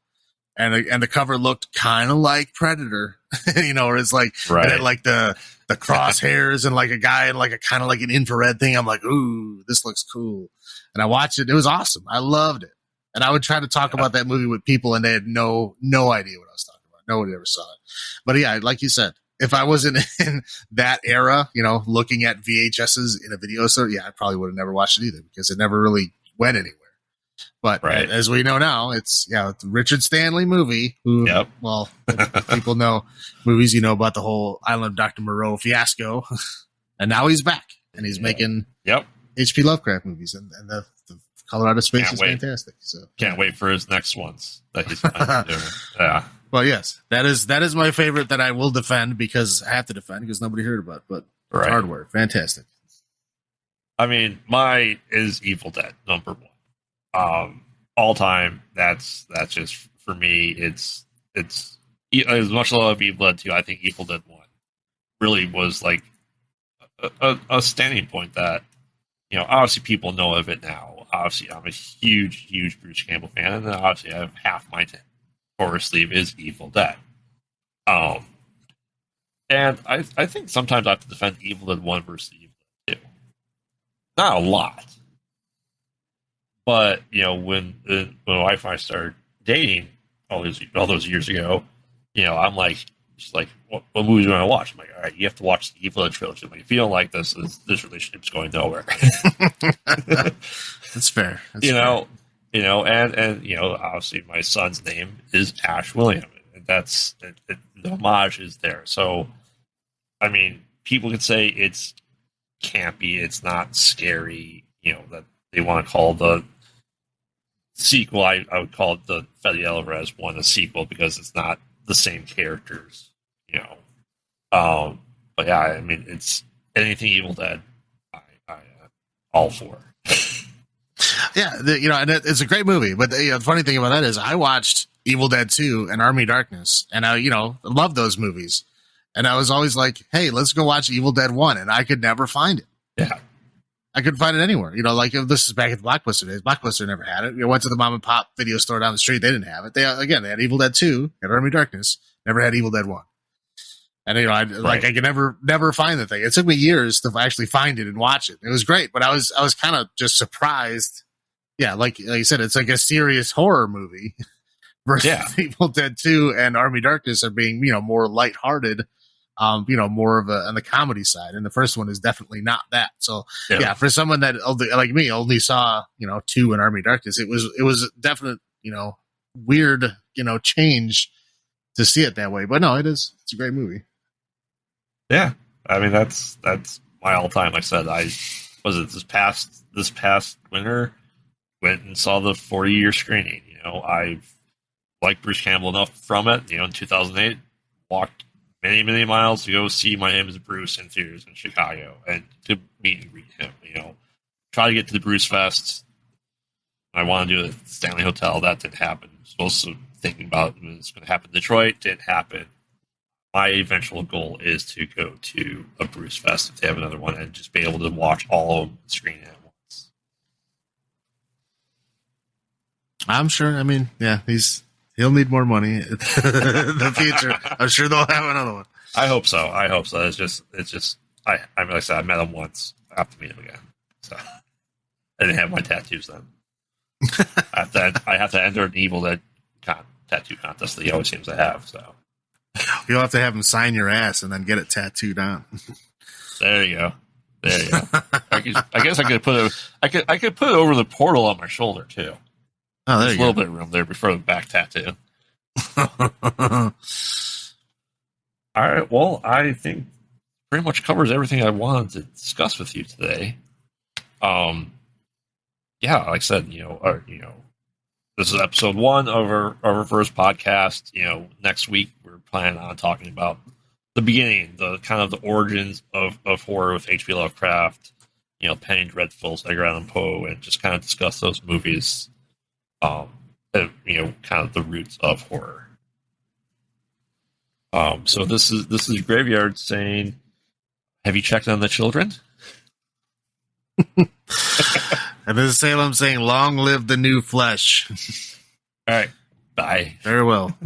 And the cover looked kind of like Predator, where it's like, right. It had like the crosshairs and like a guy in like a kind of like an infrared thing. I'm like, ooh, this looks cool. And I watched it. It was awesome. I loved it. And I would try to talk about that movie with people and they had no idea what I was talking about. Nobody ever saw it. But yeah, like you said, if I wasn't in that era, looking at VHSs in a video store, yeah, I probably would have never watched it either because it never really went anywhere. But right. As we know now, it's a Richard Stanley movie. Who, yep. Well, if people know movies, about the whole Island of Dr. Moreau fiasco. And now he's back and he's making H.P. Lovecraft movies. And the Colorado Space is fantastic. So can't wait for his next ones that he's doing. Yeah. Well, yes, that is my favorite that I will defend because I have to defend because nobody heard about it. But right. Hardware, fantastic. I mean, mine is Evil Dead #1. All time. That's just for me. It's as much as I love Evil Dead 2. I think Evil Dead 1 really was like a standing point that obviously people know of it now. Obviously, I'm a huge Bruce Campbell fan, and then obviously I have half my horror sleeve is Evil Dead. And I think sometimes I have to defend Evil Dead 1 versus Evil Dead 2. Not a lot. But, when my wife and I started dating all those years ago, I'm like, She's like, what movie do you want to watch? I'm like, all right, you have to watch the Evil Dead trilogy. I'm like, if you don't like this relationship's going nowhere. That's fair. That's fair. And obviously my son's name is Ash William. And that's the homage is there. So, I mean, people could say it's campy, it's not scary, that they want to call the sequel. I would call it the Fede Alvarez one a sequel because it's not the same characters, But yeah, I mean, it's anything Evil Dead, I all for. Yeah, and it's a great movie. But the funny thing about that is, I watched Evil Dead 2 and Army Darkness, and I, love those movies. And I was always like, hey, let's go watch Evil Dead 1, and I could never find it. Yeah. I couldn't find it anywhere. Like if this is back at the Blockbuster days. Blockbuster never had it. Went to the mom and pop video store down the street. They didn't have it. They had Evil Dead 2 and Army Darkness. Never had Evil Dead 1. And I could never find the thing. It took me years to actually find it and watch it. It was great, but I was kind of just surprised. Yeah, like you said, it's like a serious horror movie versus Evil Dead 2 and Army Darkness are being more lighthearted. More of on the comedy side, and the first one is definitely not that. So for someone that like me only saw 2 in Army Darkness, it was definite weird change to see it that way. But no, it's a great movie. Yeah, I mean that's my all time. Like I said, this past winter went and saw the 40-year screening. I've liked Bruce Campbell enough from it. In 2008, walked many, many miles to go see My Name is Bruce in theaters in Chicago and to meet and greet him. Try to get to the Bruce Fest. I want to do the Stanley Hotel. That didn't happen. I was supposed to thinking about it was going to happen in Detroit. Didn't happen. My eventual goal is to go to a Bruce Fest if they have another one and just be able to watch all of them screen at once. I'm sure. I mean, yeah, he'll need more money in the future. I'm sure they'll have another one. I hope so. It's just. I mean, like I said, I met him once. I have to meet him again. So I didn't have my tattoos then. I have to enter an Evil Dead tattoo contest that he always seems to have. So you'll have to have him sign your ass and then get it tattooed on. There you go. I guess I could put it over the portal on my shoulder too. Oh, there's a little bit of room there before the back tattoo. All right. Well, I think pretty much covers everything I wanted to discuss with you today. Yeah, like I said, this is episode 1 of our first podcast. Next week we're planning on talking about the beginning, the kind of the origins of horror with H.P. Lovecraft, Penny Dreadful, Edgar Allan Poe, and just kind of discuss those movies. Kind of the roots of horror. So this is Graveyard saying, have you checked on the children? And this is Salem saying, long live the new flesh. All right. Bye. Very well.